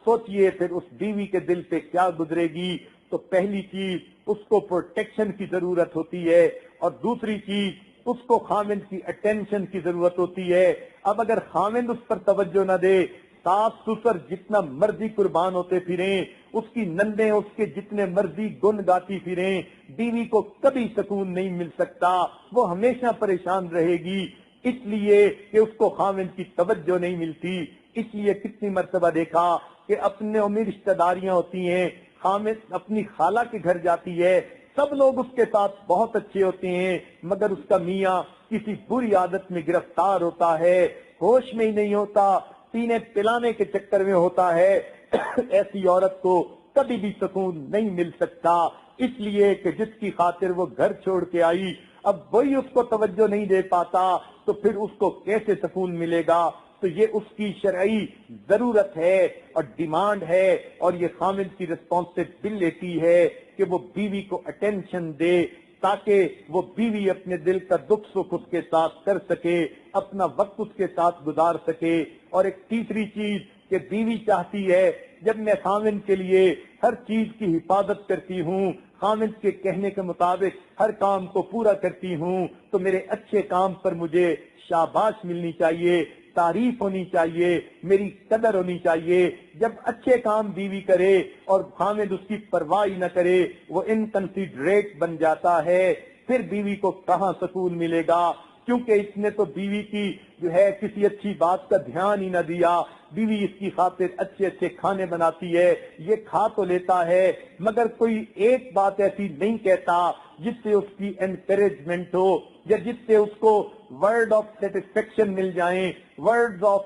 سوچئے پھر اس بیوی کے دل پہ کیا گزرے گی۔ تو پہلی چیز اس کو پروٹیکشن کی ضرورت ہوتی ہے، اور دوسری چیز اس کو خامند کی اٹینشن کی ضرورت ہوتی ہے۔ اب اگر خامند اس پر توجہ نہ دے، ساس سسر جتنا مرضی قربان ہوتے پھریں، اس کی نندیں اس کے جتنے مرضی گن گاتی پھریں، بیوی کو کبھی سکون نہیں مل سکتا، وہ ہمیشہ پریشان رہے گی، اس لیے کہ اس کو خامند کی توجہ نہیں ملتی۔ اس لیے کتنی مرتبہ دیکھا کہ اپنے میں رشتہ داریاں ہوتی ہیں، خامند اپنی خالہ کے گھر جاتی ہے، سب لوگ اس کے ساتھ بہت اچھے ہوتے ہیں مگر اس کا میاں کسی بری عادت میں گرفتار ہوتا ہے، ہوش میں ہی نہیں ہوتا، پینے پلانے کے چکر میں ہوتا ہے۔ ایسی عورت کو کبھی بھی سکون نہیں مل سکتا، اس لیے کہ جس کی خاطر وہ گھر چھوڑ کے آئی اب وہی اس کو توجہ نہیں دے پاتا تو پھر اس کو کیسے سکون ملے گا؟ تو یہ اس کی شرعی ضرورت ہے اور ڈیمانڈ ہے، اور یہ خامند کی رسپانسبلٹی ہے کہ وہ بیوی کو اٹینشن دے تاکہ وہ بیوی اپنے دل کا دکھ سکھ اس کے ساتھ کر سکے، اپنا وقت اس کے ساتھ گزار سکے۔ اور ایک تیسری چیز کہ بیوی چاہتی ہے جب میں خاوند کے لیے ہر چیز کی حفاظت کرتی ہوں، خاوند کے کہنے کے مطابق ہر کام کو پورا کرتی ہوں، تو میرے اچھے کام پر مجھے شاباش ملنی چاہیے، تعریف ہونی چاہیے، میری قدر ہونی چاہیے۔ جب اچھے کام بیوی کرے اور خاوند اس کی پرواہ نہ کرے، وہ انکنسیڈریٹ بن جاتا ہے، پھر بیوی کو کہاں سکون ملے گا؟ کیونکہ اس نے تو بیوی کی جو ہے کسی اچھی بات کا دھیان ہی نہ دیا۔ بیوی اس کی خاطر اچھے اچھے کھانے بناتی ہے، یہ کھا تو لیتا ہے مگر کوئی ایک بات ایسی نہیں کہتا جس سے اس کی انکریجمنٹ ہو یا جس سے اس کو ورڈ آف سیٹسفیکشن مل جائیں، ورڈز آف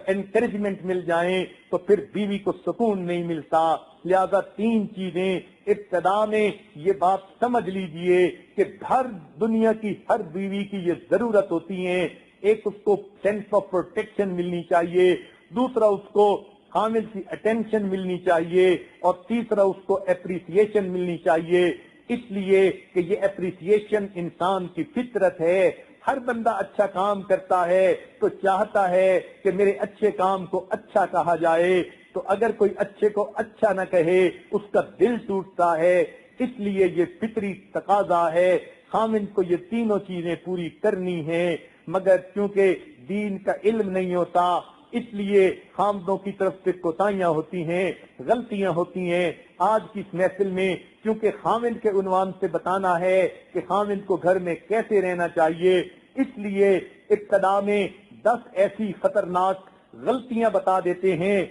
انکریجمنٹ مل جائیں، تو پھر بیوی کو سکون نہیں ملتا۔ لہذا تین چیزیں ابتدا میں یہ بات سمجھ لیجئے کہ ہر دنیا کی ہر بیوی کی یہ ضرورت ہوتی ہے۔ ایک اس کو سینس آف پروٹیکشن ملنی چاہیے، دوسرا اس کو خاوند کی اٹینشن ملنی چاہیے، اور تیسرا اس کو اپریسیشن ملنی چاہیے۔ اس لیے کہ یہ اپریسیشن انسان کی فطرت ہے۔ ہر بندہ اچھا کام کرتا ہے تو چاہتا ہے کہ میرے اچھے کام کو اچھا کہا جائے، تو اگر کوئی اچھے کو اچھا نہ کہے اس کا دل ٹوٹتا ہے۔ اس لیے یہ فطری تقاضا ہے، خاوند کو یہ تینوں چیزیں پوری کرنی ہیں، مگر چونکہ دین کا علم نہیں ہوتا اس لیے خامدوں کی طرف سے کوتاہیاں ہوتی ہیں، غلطیاں ہوتی ہیں۔ آج کی اس محفل میں کیونکہ خامد کے عنوان سے بتانا ہے کہ خامد کو گھر میں کیسے رہنا چاہیے، اس لیے ابتدا میں 10 ایسی خطرناک غلطیاں بتا دیتے ہیں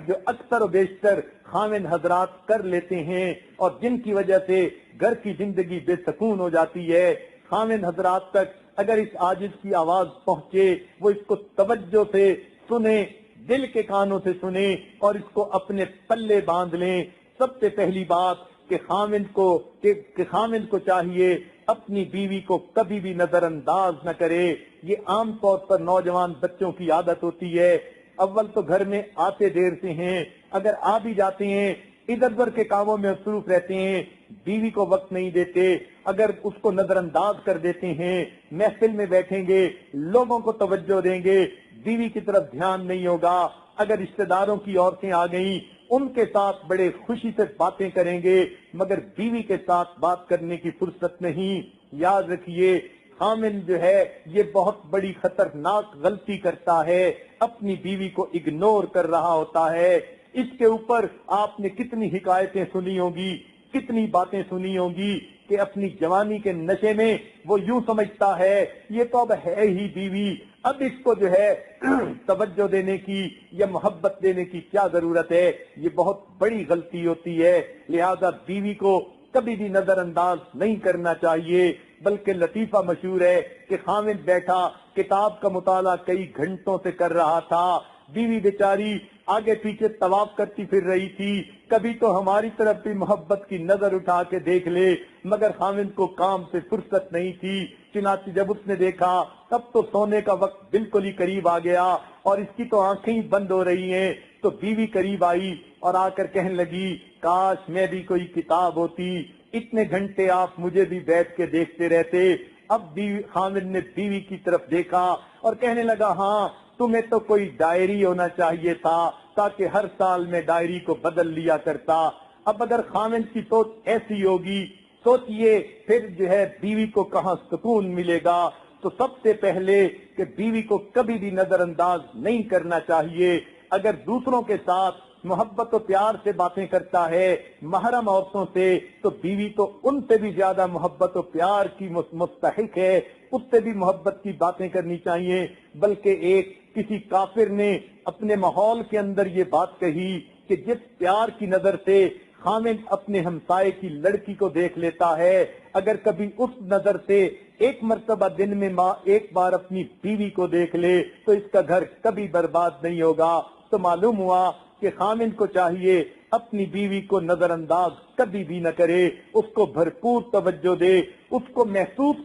جو اکثر و بیشتر خامد حضرات کر لیتے ہیں اور جن کی وجہ سے گھر کی زندگی بے سکون ہو جاتی ہے۔ خامد حضرات تک اگر اس عاجز کی آواز پہنچے، وہ اس کو توجہ سے سنیں، دل کے کانوں سے سنیں اور اس کو اپنے پلے باندھ لیں۔ سب سے پہلی بات کہ خامد کو چاہیے اپنی بیوی کو کبھی بھی نظر انداز نہ کرے۔ یہ عام طور پر نوجوان بچوں کی عادت ہوتی ہے، اول تو گھر میں آتے دیر سے ہیں، اگر آ بھی جاتے ہیں ادھر ادھر کے کاموں میں مصروف رہتے ہیں، بیوی کو وقت نہیں دیتے، اگر اس کو نظر انداز کر دیتے ہیں، محفل میں بیٹھیں گے، لوگوں کو توجہ دیں گے، بیوی کی طرف دھیان نہیں ہوگا۔ اگر رشتہ داروں کی عورتیں آ گئیں ان کے ساتھ بڑے خوشی سے باتیں کریں گے، مگر بیوی کے ساتھ بات کرنے کی فرصت نہیں۔ یاد رکھیے خامد جو ہے یہ بہت بڑی خطرناک غلطی کرتا ہے، اپنی بیوی کو اگنور کر رہا ہوتا ہے۔ اس کے اوپر آپ نے کتنی حکایتیں سنی ہوں گی، کتنی باتیں سنی ہوں گی کہ اپنی جوانی کے نشے میں وہ یوں سمجھتا ہے یہ تو اب ہے ہی بیوی، اب اس کو جو ہے توجہ دینے کی یا محبت دینے کی کیا ضرورت ہے۔ یہ بہت بڑی غلطی ہوتی ہے، لہذا بیوی کو کبھی بھی نظر انداز نہیں کرنا چاہیے۔ بلکہ لطیفہ مشہور ہے کہ خامد بیٹھا کتاب کا مطالعہ کئی گھنٹوں سے کر رہا تھا، بیوی بیچاری آگے پیچھے طواف کرتی پھر رہی تھی، کبھی تو ہماری طرف بھی محبت کی نظر اٹھا کے دیکھ لے، مگر خامد کو کام سے فرصت نہیں تھی۔ چنانچہ جب اس نے دیکھا تب تو سونے کا وقت بالکل ہی قریب آ گیا اور اس کی تو آنکھیں ہی بند ہو رہی ہیں، تو بیوی قریب آئی اور آ کر کہنے لگی کاش میں بھی کوئی کتاب ہوتی، اتنے گھنٹے آپ مجھے بھی بیٹھ کے دیکھتے رہتے۔ اب خامد نے بیوی کی طرف دیکھا اور کہنے لگا ہاں تمہیں تو کوئی ڈائری ہونا چاہیے تھا تاکہ ہر سال میں ڈائری کو بدل لیا کرتا۔ اب اگر خامد کی سوچ ایسی ہوگی، سوچئے پھر جو ہے بیوی کو کہاں سکون ملے گا۔ تو سب سے پہلے کہ بیوی کو کبھی بھی نظر انداز نہیں کرنا چاہیے۔ اگر دوسروں کے ساتھ محبت و پیار سے باتیں کرتا ہے محرم عورتوں سے، تو بیوی تو ان سے بھی زیادہ محبت و پیار کی مستحق ہے، اس سے بھی محبت کی باتیں کرنی چاہیے۔ بلکہ ایک کسی کافر نے اپنے ماحول کے اندر یہ بات کہی کہ جس پیار کی نظر سے خامد اپنے ہمسائے کی لڑکی کو دیکھ لیتا ہے، اگر کبھی اس نظر سے ایک مرتبہ دن میں ایک بار اپنی بیوی کو دیکھ لے تو اس کا گھر کبھی برباد نہیں ہوگا۔ تو معلوم ہوا کہ خامد کو چاہیے اپنی بیوی کو نظر انداز کبھی بھی نہ کرے، اس کو بھرپور توجہ دے، اس کو محسوس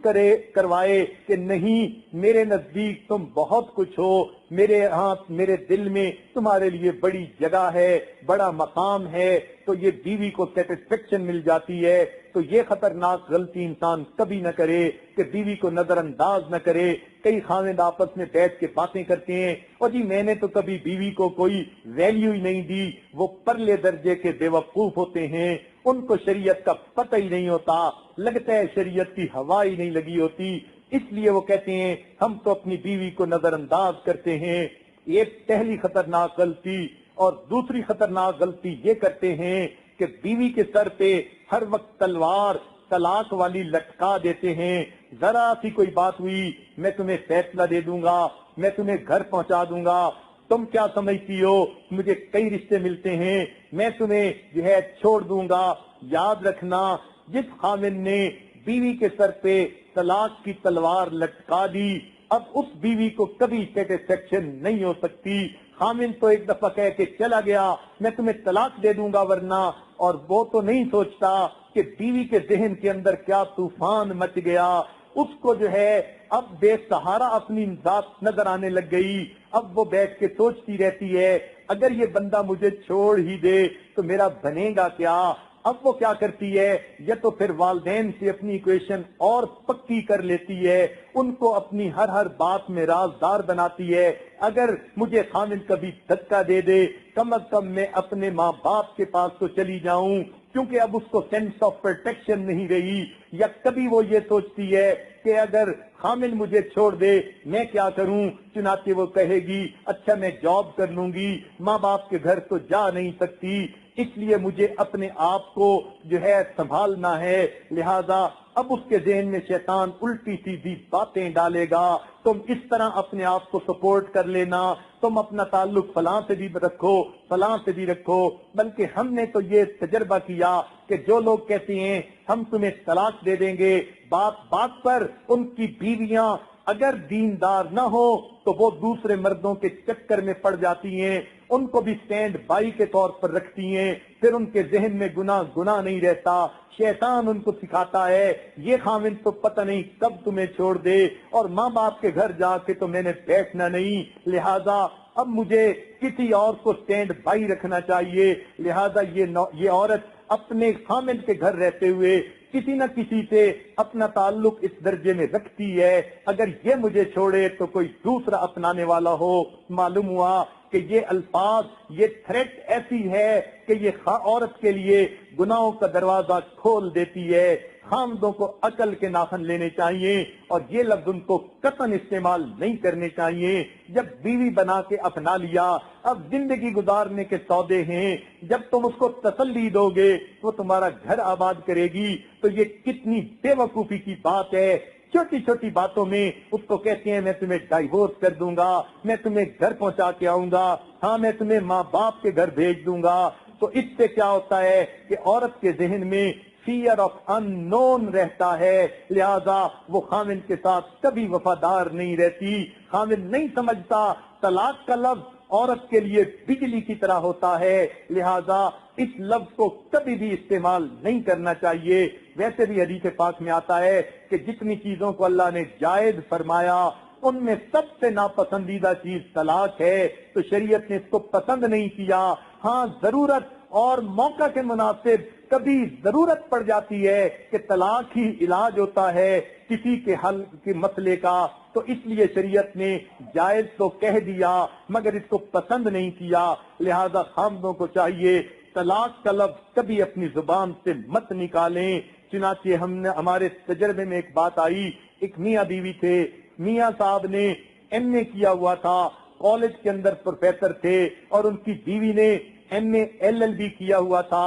کروائے کہ نہیں، میرے نزدیک تم بہت کچھ ہو، میرے دل میں تمہارے لیے بڑی جگہ ہے، بڑا مقام ہے، تو یہ بیوی کو سیٹسفیکشن مل جاتی ہے۔ تو یہ خطرناک غلطی انسان کبھی نہ کرے کہ بیوی کو نظر انداز نہ کرے۔ کئی خاوند آپس میں بیٹھ کے باتیں کرتے ہیں، اور جی میں نے تو کبھی بیوی کو کوئی ویلیو ہی نہیں دی، وہ پرلے درجے کے بے وقوف ہوتے ہیں، ان کو شریعت کا پتہ ہی نہیں ہوتا، لگتا ہے شریعت کی ہوا ہی نہیں لگی ہوتی، اس لیے وہ کہتے ہیں ہم تو اپنی بیوی کو نظر انداز کرتے ہیں۔ یہ پہلی خطرناک غلطی۔ اور دوسری خطرناک غلطی یہ کرتے ہیں کہ بیوی کے سر پہ ہر وقت تلوار طلاق والی لٹکا دیتے ہیں۔ ذرا سی کوئی بات ہوئی، میں تمہیں فیصلہ دے دوں گا، میں تمہیں گھر پہنچا دوں گا، تم کیا سمجھتی ہو، مجھے کئی رشتے ملتے ہیں، میں تمہیں جو ہے چھوڑ دوں گا۔ یاد رکھنا، جس خاوند نے بیوی کے سر پہ طلاق کی تلوار لٹکا دی، اب اس بیوی کو کبھی سیٹسفیکشن نہیں ہو سکتی۔ خاوند تو ایک دفعہ کہہ کے چلا گیا میں تمہیں طلاق دے دوں گا ورنہ، اور وہ تو نہیں سوچتا کہ بیوی کے ذہن کے اندر کیا طوفان مچ گیا۔ اس کو جو ہے اب بے سہارا اپنی ذات نظر آنے لگ گئی۔ اب وہ بیٹھ کے سوچتی رہتی ہے اگر یہ بندہ مجھے چھوڑ ہی دے تو میرا بنے گا کیا۔ اب وہ کیا کرتی ہے، یا تو پھر والدین سے اپنی ایکویشن اور پکی کر لیتی ہے، ان کو اپنی ہر بات میں رازدار بناتی ہے۔ اگر مجھے خاوند کبھی دھکا دے دے، کم از کم میں اپنے ماں باپ کے پاس تو چلی جاؤں، کیونکہ اب اس کو سینس آف پروٹیکشن نہیں رہی۔ یا کبھی وہ یہ سوچتی ہے کہ اگر خامن مجھے چھوڑ دے میں کیا کروں، چنانچہ وہ کہے گی اچھا میں جاب کر لوں گی، ماں باپ کے گھر تو جا نہیں سکتی، اس لیے مجھے اپنے آپ کو جو ہے سنبھالنا ہے۔ لہذا اب اس کے ذہن میں شیطان الٹی سیدھی باتیں ڈالے گا، تم اس طرح اپنے آپ کو سپورٹ کر لینا، تم اپنا تعلق فلاں سے بھی رکھو، فلاں سے بھی رکھو۔ بلکہ ہم نے تو یہ تجربہ کیا کہ جو لوگ کہتے ہیں ہم تمہیں طلاق دے دیں گے، بات بات پر ان کی بیویاں اگر دیندار نہ ہو تو وہ دوسرے مردوں کے چکر میں پڑ جاتی ہیں، ان کو بھی سٹینڈ بائی کے طور پر رکھتی ہیں، پھر ان کے ذہن میں گناہ نہیں رہتا۔ شیطان ان کو سکھاتا ہے یہ خاوند تو پتہ نہیں کب تمہیں چھوڑ دے، اور ماں باپ کے گھر جا کے تو میں نے بیٹھنا نہیں، لہذا اب مجھے کسی اور کو سٹینڈ بائی رکھنا چاہیے۔ لہذا یہ عورت اپنے خاوند کے گھر رہتے ہوئے کسی نہ کسی سے اپنا تعلق اس درجے میں رکھتی ہے اگر یہ مجھے چھوڑے تو کوئی دوسرا اپنانے والا ہو۔ معلوم ہوا کہ یہ الفاظ، یہ تھریٹ ایسی ہے کہ یہ عورت کے لیے گناہوں کا دروازہ کھول دیتی ہے۔ خامدوں کو عقل کے ناخن لینے چاہیے اور یہ لفظ ان کو قطعاً استعمال نہیں کرنے چاہیے۔ جب بیوی بنا کے اپنا لیا، اب زندگی گزارنے کے سودے ہیں، جب تم اس کو تسلی دو گے وہ تمہارا گھر آباد کرے گی، تو یہ کتنی بے وقوفی کی بات ہے۔ چھوٹی چھوٹی باتوں میں اس کو کہتے ہیں میں تمہیں ڈائیورس کر دوں گا، میں تمہیں گھر پہنچا کے آؤں گا، ہاں میں تمہیں ماں باپ کے گھر بھیج دوں گا۔ تو اس سے کیا ہوتا ہے کہ عورت کے ذہن میں فیئر آف ان نون رہتا ہے، لہذا وہ خاوند کے ساتھ کبھی وفادار نہیں رہتی۔ خاوند نہیں سمجھتا طلاق کا لفظ عورت کے لیے بجلی کی طرح ہوتا ہے، لہذا اس لفظ کو کبھی بھی استعمال نہیں کرنا چاہیے۔ ویسے بھی حدیث پاک میں آتا ہے کہ جتنی چیزوں کو اللہ نے جائز فرمایا ان میں سب سے ناپسندیدہ چیز طلاق ہے، تو شریعت نے اس کو پسند نہیں کیا۔ ہاں ضرورت اور موقع کے مناسب کبھی ضرورت پڑ جاتی ہے کہ طلاق ہی علاج ہوتا ہے کسی کے حل کے مسئلے کا، تو اس لیے شریعت نے جائز تو کہہ دیا مگر اس کو پسند نہیں کیا۔ لہذا خامدوں کو چاہیے طلاق کا لفظ کبھی اپنی زبان سے مت نکالیں۔ چنانچہ ہمارے تجربے میں ایک بات آئی، ایک میاں بیوی تھے، میاں صاحب نے ایم اے کیا ہوا تھا، کالج کے اندر پروفیسر تھے، اور ان کی بیوی نے M A L L B کیا ہوا تھا۔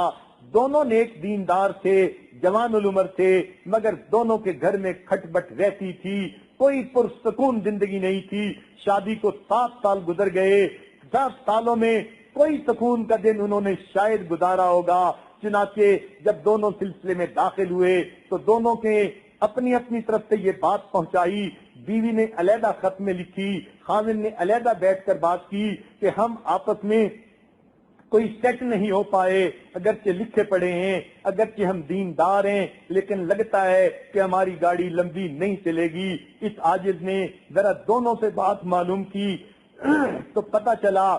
دونوں نیک دیندار تھے، جوان العمر تھے، مگر دونوں کے گھر میں کھٹ بٹ رہتی تھی، کوئی پرسکون زندگی نہیں تھی۔ شادی کو 7 سال گزر گئے، 10 سالوں میں کوئی سکون کا دن انہوں نے شاید گزارا ہوگا۔ چنانچہ جب دونوں سلسلے میں داخل ہوئے تو دونوں کے اپنی اپنی طرف سے یہ بات پہنچائی، بیوی نے علیحدہ خط میں لکھی، خاوند نے علیحدہ بیٹھ کر بات کی کہ ہم آپس میں کوئی سیٹ نہیں ہو پائے، اگرچہ لکھے پڑے ہیں، اگرچہ ہم دیندار ہیں، لیکن لگتا ہے کہ ہماری گاڑی لمبی نہیں چلے گی۔ اس عاجز نے ذرا دونوں سے بات معلوم کی تو پتہ چلا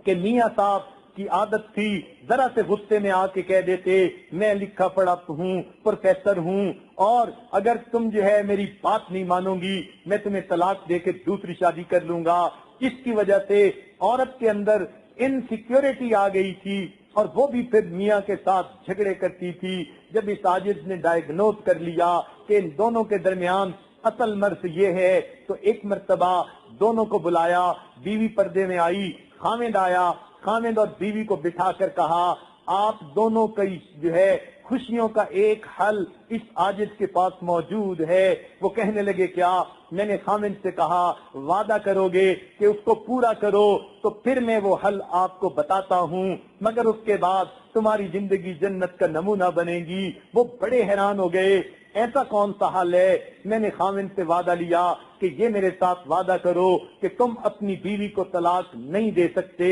کہ میاں صاحب کی عادت تھی ذرا سے غصے میں آ کے کہہ دیتے میں لکھا پڑھا ہوں، پروفیسر ہوں، اور اگر تم جو ہے میری بات نہیں مانو گی میں تمہیں طلاق دے کے دوسری شادی کر لوں گا۔ اس کی وجہ سے عورت کے اندر انسیکیورٹی آ گئی تھی اور وہ بھی پھر میاں کے ساتھ جھگڑے کرتی تھی۔ جب اس عاجز نے ڈائگنوز کر لیا کہ ان دونوں کے درمیان اصل مرض یہ ہے تو ایک مرتبہ دونوں کو بلایا، بیوی پردے میں آئی، خاوند آیا، خاوند اور بیوی کو بٹھا کر کہا آپ دونوں کی جو ہے خوشیوں کا ایک حل اس عاجز کے پاس موجود ہے۔ وہ کہنے لگے کیا؟ میں نے خاوند سے کہا وعدہ کرو گے کہ اس کو پورا کرو تو پھر میں وہ حل آپ کو بتاتا ہوں، مگر اس کے بعد تمہاری زندگی جنت کا نمونہ بنے گی۔ وہ بڑے حیران ہو گئے، ایسا کون سا حل ہے؟ میں نے خاوند سے وعدہ لیا کہ یہ میرے ساتھ وعدہ کرو کہ تم اپنی بیوی کو طلاق نہیں دے سکتے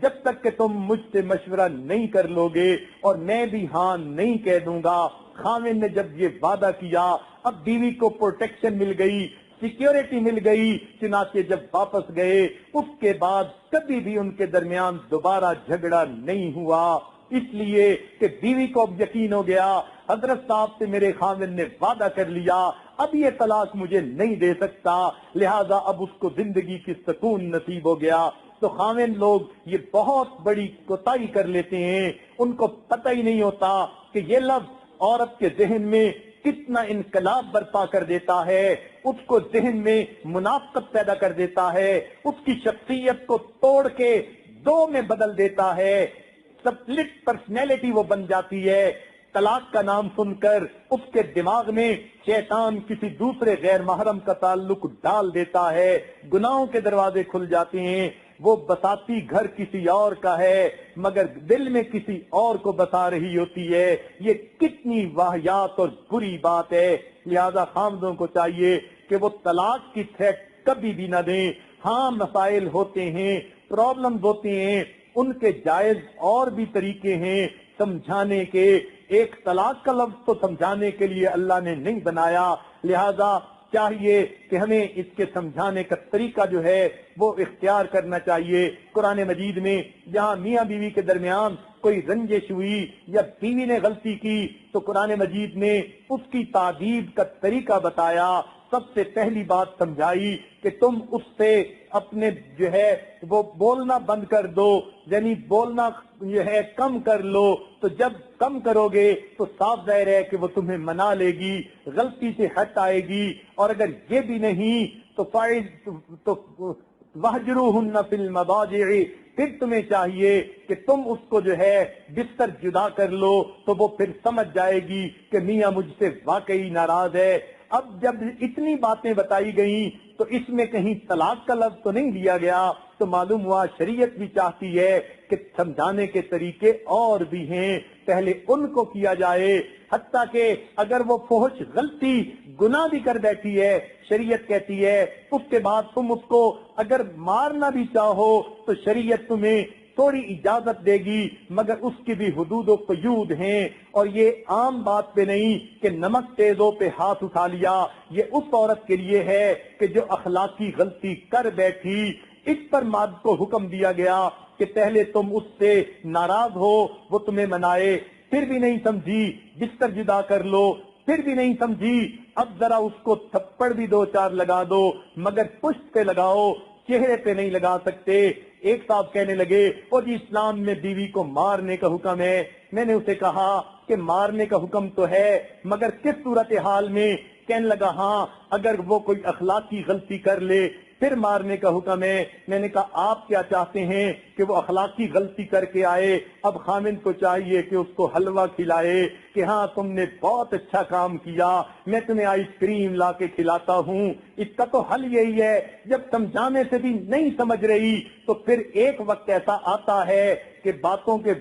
جب تک کہ تم مجھ سے مشورہ نہیں کر لو گے، اور میں بھی ہاں نہیں کہہ دوں گا۔ خاوند نے جب یہ وعدہ کیا، اب بیوی کو پروٹیکشن مل گئی، سیکیورٹی مل گئی، چنانچہ جب واپس گئے اس کے بعد کبھی بھی ان کے درمیان دوبارہ جھگڑا نہیں ہوا، اس لیے کہ بیوی کو اب یقین ہو گیا حضرت صاحب سے میرے خاوند نے وعدہ کر لیا اب یہ طلاق مجھے نہیں دے سکتا، لہذا اب اس کو زندگی کی سکون نصیب ہو گیا۔ تو خاوند لوگ یہ بہت بڑی کوتاہی کر لیتے ہیں، ان کو پتہ ہی نہیں ہوتا کہ یہ لفظ عورت کے ذہن میں کتنا انقلاب برپا کر دیتا ہے، اس کو ذہن میں منافقت پیدا کر دیتا ہے، اس کی شخصیت کو توڑ کے دو میں بدل دیتا ہے، سپلٹ پرسنالٹی وہ بن جاتی ہے۔ طلاق کا نام سن کر اس کے دماغ میں شیطان کسی دوسرے غیر محرم کا تعلق ڈال دیتا ہے، گناہوں کے دروازے کھل جاتے ہیں، وہ بساتی گھر کسی اور کا ہے مگر دل میں کسی اور کو بسا رہی ہوتی ہے۔ یہ کتنی واہیات اور بری بات ہے، لہذا خاوندوں کو چاہیے کہ وہ طلاق کی تھریٹ کبھی بھی نہ دیں۔ ہاں مسائل ہوتے ہیں، پرابلمز ہوتے ہیں، ان کے جائز اور بھی طریقے ہیں سمجھانے کے، ایک طلاق کا لفظ تو سمجھانے کے لیے اللہ نے نہیں بنایا، لہذا چاہیے کہ ہمیں اس کے سمجھانے کا طریقہ جو ہے وہ اختیار کرنا چاہیے۔ قرآن مجید میں جہاں میاں بیوی کے درمیان کوئی رنجش ہوئی یا بیوی نے غلطی کی تو قرآن مجید نے اس کی تعدیب کا طریقہ بتایا، سب سے پہلی بات سمجھائی کہ تم اس سے اپنے جو ہے وہ بولنا بند کر دو، یعنی بولنا جو ہے کم کر لو، تو جب کم کرو گے تو صاف ظاہر ہے کہ وہ تمہیں منا لے گی، غلطی سے ہٹ آئے گی، اور اگر یہ بھی نہیں تو وَاهْجُرُوهُنَّ فِي الْمَضَاجِعِ، پھر تمہیں چاہیے کہ تم اس کو جو ہے بستر جدا کر لو، تو وہ پھر سمجھ جائے گی کہ میاں مجھ سے واقعی ناراض ہے۔ اب جب اتنی باتیں بتائی گئیں تو اس میں کہیں طلاق کا لفظ تو نہیں لیا گیا، تو معلوم ہوا شریعت بھی چاہتی ہے کہ سمجھانے کے طریقے اور بھی ہیں، پہلے ان کو کیا جائے، حتیٰ کہ اگر وہ فحش غلطی گناہ بھی کر بیٹھی ہے شریعت کہتی ہے اس کے بعد تم اس کو اگر مارنا بھی چاہو تو شریعت تمہیں تھوڑی اجازت دے گی، مگر اس کی بھی حدود و قیود ہیں، اور یہ عام بات پہ نہیں کہ نمک تیزوں پہ ہاتھ اٹھا لیا، یہ اس عورت کے لیے ہے کہ جو اخلاقی غلطی کر بیٹھی، اس پر مرد کو حکم دیا گیا کہ پہلے تم اس سے ناراض ہو، وہ تمہیں منائے، پھر بھی نہیں سمجھی بستر جدا کر لو، پھر بھی نہیں سمجھی اب ذرا اس کو تھپڑ بھی دو چار لگا دو، مگر پشت پہ لگاؤ، چہرے پہ نہیں لگا سکتے۔ ایک صاحب کہنے لگے وہ جی اسلام میں بیوی کو مارنے کا حکم ہے، میں نے اسے کہا کہ مارنے کا حکم تو ہے مگر کس صورتحال میں؟ کہنے لگا ہاں اگر وہ کوئی اخلاقی غلطی کر لے پھر مارنے کا حکم ہے۔ میں نے کہا آپ کیا چاہتے ہیں کہ وہ اخلاقی غلطی کر کے آئے، اب خامن کو چاہیے کہ اس کو حلوہ کھلائے کہ ہاں تم نے بہت اچھا کام کیا، میں تمہیں آئس کریم لا کے کھلاتا ہوں۔ اس کا تو حل یہی ہے، جب سمجھانے سے بھی نہیں سمجھ رہی تو پھر ایک وقت ایسا آتا ہے کہ باتوں کے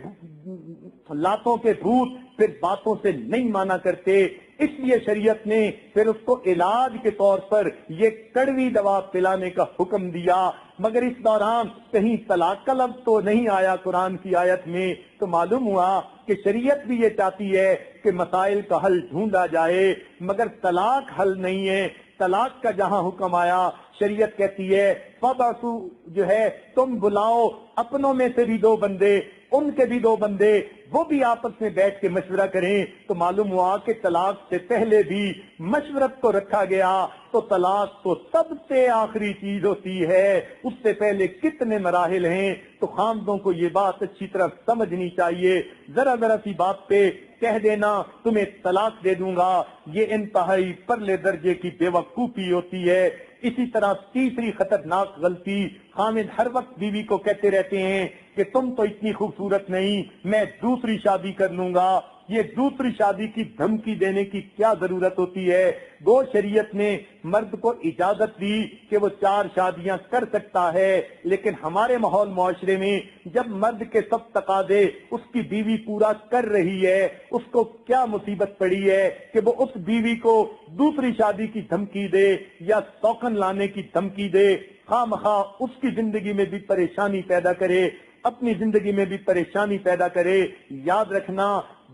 لاتوں کے بھوت پھر باتوں سے نہیں مانا کرتے، اس لیے شریعت نے پھر اس کو علاج کے طور پر یہ کڑوی دوا پلانے کا حکم دیا۔ مگر اس دوران کہیں طلاق کا لفظ تو نہیں آیا قرآن کی آیت میں، تو معلوم ہوا کہ شریعت بھی یہ چاہتی ہے کہ مسائل کا حل ڈھونڈا جائے، مگر طلاق حل نہیں ہے۔ طلاق کا جہاں حکم آیا، شریعت کہتی ہے فَبَعْثُوا جو ہے تم بلاؤ اپنوں میں سے بھی 2 بندے، ان کے بھی 2 بندے، وہ بھی آپس میں بیٹھ کے مشورہ کریں۔ تو معلوم ہوا کہ طلاق سے پہلے بھی مشورت کو رکھا گیا، تو طلاق تو سب سے آخری چیز ہوتی ہے، اس سے پہلے کتنے مراحل ہیں۔ تو خاندوں کو یہ بات اچھی طرح سمجھنی چاہیے، ذرا سی بات پہ کہہ دینا تمہیں طلاق دے دوں گا، یہ انتہائی پرلے درجے کی بے وقوفی ہوتی ہے۔ اسی طرح تیسری خطرناک غلطی، خامد ہر وقت بیوی کو کہتے رہتے ہیں کہ تم تو اتنی خوبصورت نہیں، میں دوسری شادی کر لوں گا۔ یہ دوسری شادی کی دھمکی دینے کی کیا ضرورت ہوتی ہے؟ گو شریعت نے مرد کو اجازت دی کہ وہ 4 شادیاں کر سکتا ہے، لیکن ہمارے ماحول معاشرے میں جب مرد کے سب تقاضے اس کی بیوی پورا کر رہی ہے، اس کو کیا مصیبت پڑی ہے کہ وہ اس بیوی کو دوسری شادی کی دھمکی دے یا سوکن لانے کی دھمکی دے، خواہ مخواہ اس کی زندگی میں بھی پریشانی پیدا کرے، اپنی زندگی میں بھی پریشانی پیدا کرے۔ یاد رکھنا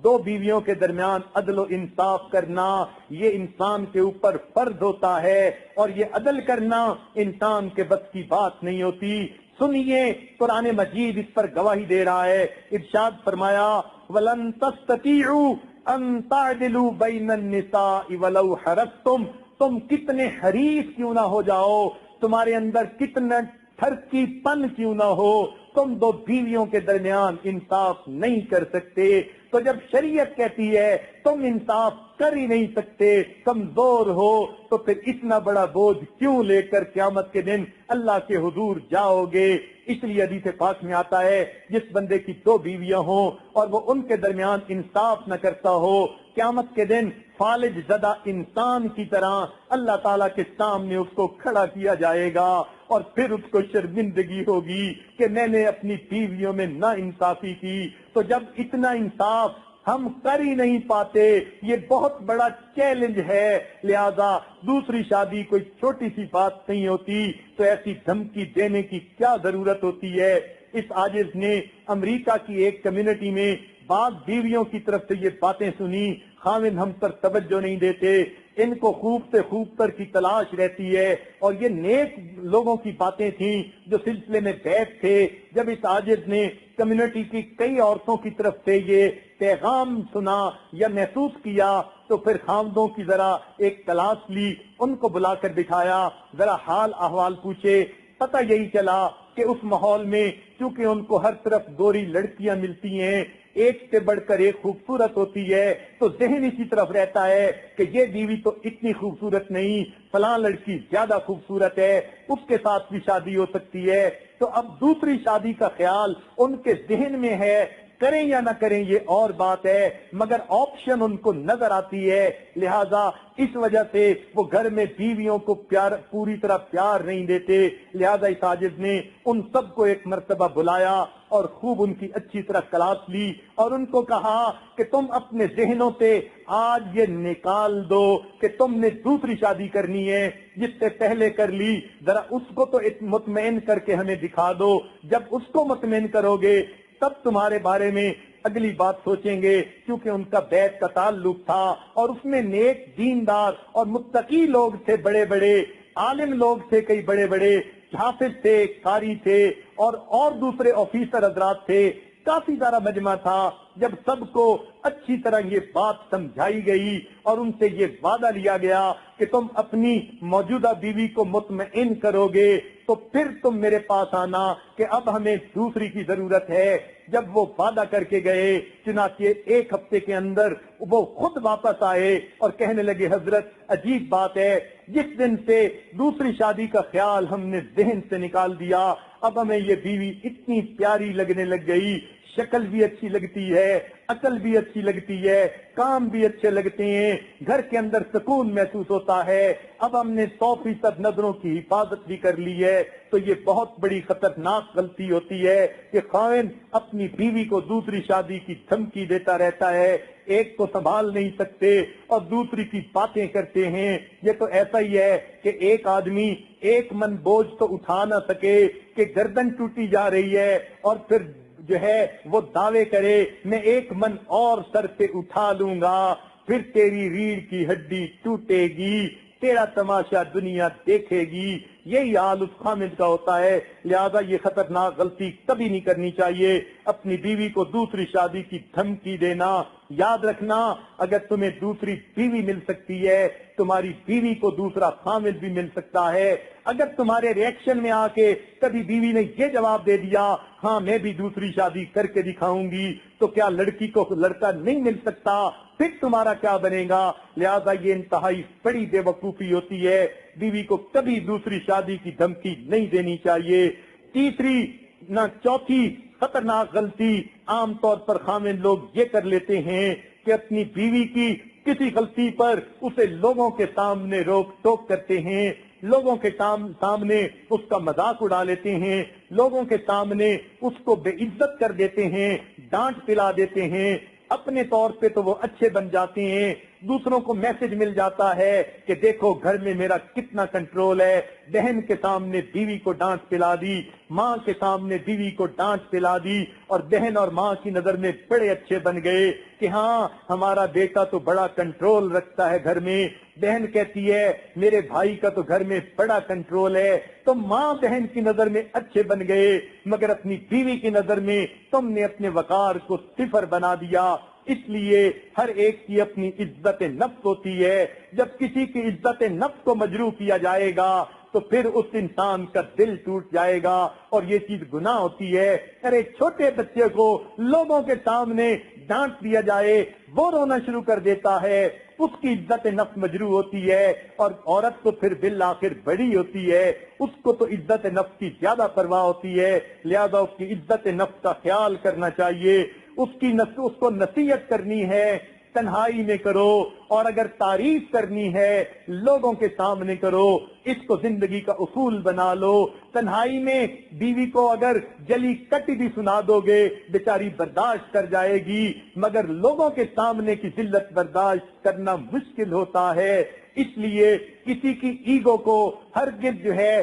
2 بیویوں کے درمیان عدل و انصاف کرنا یہ انسان کے اوپر فرض ہوتا ہے، اور یہ عدل کرنا انسان کے بس کی بات نہیں ہوتی۔ سنیے قرآن مجید اس پر گواہی دے رہا ہے، ارشاد فرمایا وَلَن تَسْتَطِيعُوا أَن تَعْدِلُوا بَيْنَ النِّسَاءِ وَلَوْ حَرَصْتُمْ، تم کتنے حریص کیوں نہ ہو جاؤ، تمہارے اندر کتنا ٹھرکی پن کیوں نہ ہو، تم 2 بیویوں کے درمیان انصاف نہیں کر سکتے۔ تو جب شریعت کہتی ہے تم انصاف کر ہی نہیں سکتے، کمزور ہو، تو پھر اتنا بڑا بوجھ کیوں لے کر قیامت کے دن اللہ کے حضور جاؤ گے؟ اس لیے حدیث پاک میں آتا ہے جس بندے کی 2 بیویاں ہوں اور وہ ان کے درمیان انصاف نہ کرتا ہو، قیامت کے دن فالج زدہ انسان کی طرح اللہ تعالیٰ کے سامنے اس کو کھڑا کیا جائے گا، اور پھر اس کو شرمندگی ہوگی کہ میں نے اپنی بیویوں میں نا انصافی کی۔ تو جب اتنا انصاف ہم کر ہی نہیں پاتے، یہ بہت بڑا چیلنج ہے، لہذا دوسری شادی کوئی چھوٹی سی بات نہیں ہوتی، تو ایسی دھمکی دینے کی کیا ضرورت ہوتی ہے؟ اس عاجز نے امریکہ کی ایک کمیونٹی میں بعض بیویوں کی طرف سے یہ باتیں سنی، خاوند ہم پر توجہ نہیں دیتے، ان کو خوب سے خوب تر کی تلاش رہتی ہے، اور یہ نیک لوگوں کی باتیں تھیں جو سلسلے میں بیٹھ تھے۔ جب اس عاجز نے کمیونٹی کی کئی عورتوں کی طرف سے یہ پیغام سنا یا محسوس کیا، تو پھر خاوندوں کی ذرا ایک کلاس لی، ان کو بلا کر بٹھایا، ذرا حال احوال پوچھے۔ پتہ یہی چلا کہ اس ماحول میں چونکہ ان کو ہر طرف گوری لڑکیاں ملتی ہیں، ایک سے بڑھ کر ایک خوبصورت ہوتی ہے، تو ذہن اسی طرف رہتا ہے کہ یہ بیوی تو اتنی خوبصورت نہیں، فلاں لڑکی زیادہ خوبصورت ہے، اس کے ساتھ بھی شادی ہو سکتی ہے۔ تو اب دوسری شادی کا خیال ان کے ذہن میں ہے، کریں یا نہ کریں یہ اور بات ہے، مگر آپشن ان کو نظر آتی ہے، لہذا اس وجہ سے وہ گھر میں بیویوں کو پوری طرح پیار نہیں دیتے۔ لہذا اس عاجز نے ان سب کو ایک مرتبہ بلایا اور خوب ان کی اچھی طرح کلاس لی، اور ان کو کہا کہ تم اپنے ذہنوں سے آج یہ نکال دو کہ تم نے دوسری شادی کرنی ہے، جس سے پہلے کر لی، ذرا اس کو تو مطمئن کر کے ہمیں دکھا دو۔ جب اس کو مطمئن کرو گے تب تمہارے بارے میں اگلی بات سوچیں گے، کیونکہ ان کا بیت کا تعلق تھا، اور اس میں نیک دیندار اور متقی لوگ تھے، بڑے بڑے عالم لوگ تھے، کئی بڑے بڑے حافظ تھے، قاری تھے، اور دوسرے آفیسر حضرات تھے، کافی سارا مجمع تھا۔ جب سب کو اچھی طرح یہ بات سمجھائی گئی اور ان سے یہ وعدہ لیا گیا کہ تم اپنی موجودہ بیوی کو مطمئن کرو گے تو پھر تم میرے پاس آنا کہ اب ہمیں دوسری کی ضرورت ہے۔ جب وہ وعدہ کر کے گئے، چنانچہ 1 ہفتے کے اندر وہ خود واپس آئے اور کہنے لگے حضرت عجیب بات ہے، جس دن سے دوسری شادی کا خیال ہم نے ذہن سے نکال دیا، اب ہمیں یہ بیوی اتنی پیاری لگنے لگ گئی، شکل بھی اچھی لگتی ہے، عقل بھی اچھی لگتی ہے، کام بھی اچھے لگتے ہیں، گھر کے اندر سکون محسوس ہوتا ہے، اب ہم نے 100% نظروں کی حفاظت بھی کر لی ہے، تو یہ بہت بڑی خطرناک غلطی ہوتی ہے کہ خاوند اپنی بیوی کو دوسری شادی کی دھمکی دیتا رہتا ہے، ایک کو سنبھال نہیں سکتے اور دوسری کی باتیں کرتے ہیں۔ یہ تو ایسا ہی ہے کہ ایک آدمی ایک من بوجھ تو اٹھا نہ سکے کہ گردن ٹوٹی جا رہی ہے اور پھر جو ہے وہ دعوے کرے میں ایک من اور سر پہ اٹھا لوں گا، پھر تیری ریڑھ کی ہڈی ٹوٹے گی، تیرا تماشا دنیا دیکھے گی۔ یہی حال اس خامد کا ہوتا ہے، لہذا یہ خطرناک غلطی کبھی نہیں کرنی چاہیے، اپنی بیوی کو دوسری شادی کی دھمکی دینا۔ یاد رکھنا اگر تمہیں دوسری بیوی مل سکتی ہے، تمہاری بیوی کو دوسرا خامد بھی مل سکتا ہے۔ اگر تمہارے ریئیکشن میں آ کے کبھی بیوی نے یہ جواب دے دیا ہاں میں بھی دوسری شادی کر کے دکھاؤں گی، تو کیا لڑکی کو لڑکا نہیں مل سکتا؟ پھر تمہارا کیا بنے گا؟ لہذا یہ انتہائی بڑی بے وقوفی ہوتی ہے، بیوی کو کبھی دوسری شادی کی دھمکی نہیں دینی چاہیے۔ تیسری نہ چوتھی خطرناک غلطی عام طور پر خامن لوگ یہ کر لیتے ہیں کہ اپنی بیوی کی کسی غلطی پر اسے لوگوں کے سامنے روک ٹوک کرتے ہیں، لوگوں کے سامنے اس کا مذاق اڑا لیتے ہیں، لوگوں کے سامنے اس کو بے عزت کر دیتے ہیں، ڈانٹ پلا دیتے ہیں۔ اپنے طور پہ تو وہ اچھے بن جاتے ہیں، دوسروں کو میسج مل جاتا ہے کہ دیکھو گھر میں میرا کتنا کنٹرول ہے، بہن کے سامنے بیوی کو ڈانٹ پلا دی، ماں کے سامنے بیوی کو ڈانٹ پلا دی، اور بہن اور ماں کی نظر میں بڑے اچھے بن گئے کہ ہاں ہمارا بیٹا تو بڑا کنٹرول رکھتا ہے گھر میں۔ بہن کہتی ہے میرے بھائی کا تو گھر میں بڑا کنٹرول ہے، تو ماں بہن کی نظر میں اچھے بن گئے، مگر اپنی بیوی کی نظر میں تم نے اپنے وقار کو صفر بنا دیا۔ اس لیے ہر ایک کی اپنی عزت نفس ہوتی ہے، جب کسی کی عزت نفس کو مجروح کیا جائے گا تو پھر اس انسان کا دل ٹوٹ جائے گا، اور یہ چیز گناہ ہوتی ہے۔ ارے چھوٹے بچے کو لوگوں کے سامنے ڈانٹ دیا جائے، وہ رونا شروع کر دیتا ہے، اس کی عزت نفس مجروح ہوتی ہے، اور عورت تو پھر بالآخر بڑی ہوتی ہے، اس کو تو عزت نفس کی زیادہ پرواہ ہوتی ہے، لہذا اس کی عزت نفس کا خیال کرنا چاہیے، اس کو نصیحت کرنی ہے، تنہائی میں کرو، اور اگر تعریف کرنی ہے لوگوں کے سامنے کرو، اس کو زندگی کا اصول بنا لو۔ تنہائی میں بیوی کو اگر جلی کٹی بھی سنا دو گے بیچاری برداشت کر جائے گی، مگر لوگوں کے سامنے کی ذلت برداشت کرنا مشکل ہوتا ہے، اس لیے کسی کی ایگو کو ہرگز جو ہے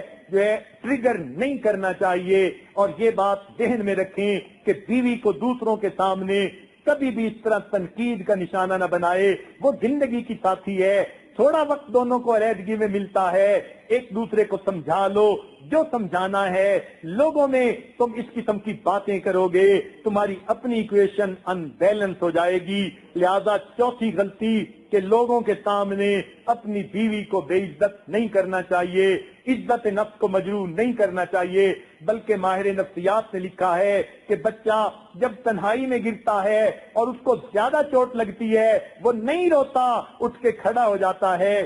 ٹریگر نہیں کرنا چاہیے، اور یہ بات ذہن میں رکھیں کہ بیوی کو دوسروں کے سامنے کبھی بھی اس طرح تنقید کا نشانہ نہ بنائے، وہ زندگی کی ساتھی ہے، تھوڑا وقت دونوں کو علیحدگی میں ملتا ہے، ایک دوسرے کو سمجھا لو، جو سمجھانا ہے، لوگوں میں تم اس قسم کی باتیں کرو گے تمہاری اپنی ایکویشن ان بیلنس ہو جائے گی۔ لہذا چوتھی غلطی کہ لوگوں کے سامنے اپنی بیوی کو بے عزت نہیں کرنا چاہیے، عزت نفس کو مجروح نہیں کرنا چاہیے، بلکہ ماہر نفسیات نے لکھا ہے کہ بچہ جب تنہائی میں گرتا ہے اور اس کو زیادہ چوٹ لگتی ہے وہ نہیں روتا، اٹھ کے کھڑا ہو جاتا ہے،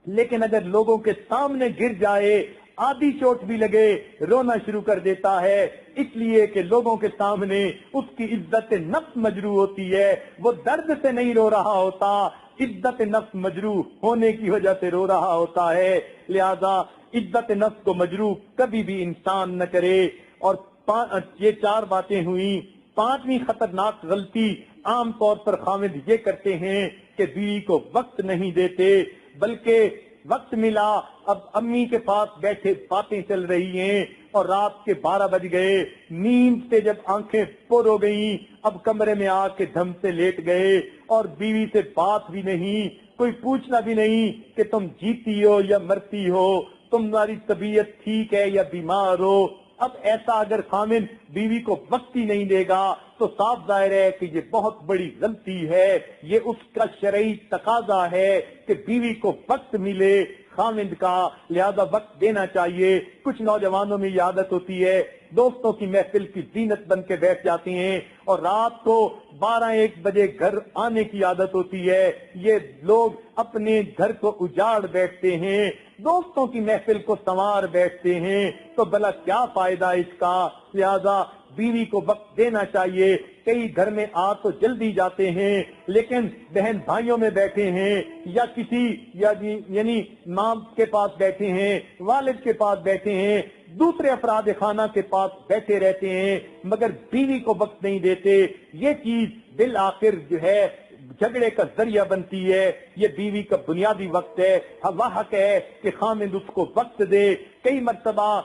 لیکن اگر لوگوں کے سامنے گر جائے آدھی چوٹ بھی لگے رونا شروع کر دیتا ہے، اس لیے کہ لوگوں کے سامنے اس کی عزت نفس مجروح ہوتی ہے، وہ درد سے نہیں رو رہا ہوتا، عزت نفس مجروح ہونے کی وجہ سے رو رہا ہوتا ہے۔ لہذا عزت نفس کو مجروح کبھی بھی انسان نہ کرے۔ اور یہ 4 باتیں ہوئیں۔ 5ویں خطرناک غلطی عام طور پر خامد یہ کرتے ہیں کہ بیوی کو وقت نہیں دیتے، بلکہ وقت ملا، اب امی کے پاس بیٹھے باتیں چل رہی ہیں اور رات کے 12 بج گئے، نیند سے جب آنکھیں پر ہو گئیں، اب کمرے میں آ کے دھم سے لیٹ گئے اور بیوی سے بات بھی نہیں، کوئی پوچھنا بھی نہیں کہ تم جیتی ہو یا مرتی ہو، تمہاری طبیعت ٹھیک ہے یا بیمار ہو۔ اب ایسا اگر خامن بیوی کو وقت ہی نہیں دے گا تو صاف ظاہر ہے کہ یہ بہت بڑی غلطی ہے، یہ اس کا شرعی تقاضا ہے کہ بیوی کو وقت ملے خامند کا، لہذا وقت دینا چاہیے۔ کچھ نوجوانوں میں یہ عادت ہوتی ہے دوستوں کی محفل کی زینت بن کے بیٹھ جاتے ہیں اور رات کو 12-1 بجے گھر آنے کی عادت ہوتی ہے، یہ لوگ اپنے گھر کو اجاڑ بیٹھتے ہیں، دوستوں کی محفل کو سنوار بیٹھتے ہیں تو بھلا کیا فائدہ اس کا؟ لہذا بیوی کو وقت دینا چاہیے. کئی گھر میں آ تو جلدی جاتے ہیں لیکن بہن بھائیوں میں بیٹھے ہیں یا کسی یعنی ماں کے پاس بیٹھے ہیں، والد کے پاس بیٹھے ہیں، دوسرے افراد خانہ کے پاس بیٹھے رہتے ہیں مگر بیوی کو وقت نہیں دیتے. یہ چیز بالآخر جو ہے جھگڑے کا ذریعہ بنتی ہے. یہ بیوی کا بنیادی وقت ہے. حق ہے کہ خامند اس کو وقت دے. کئی مرتبہ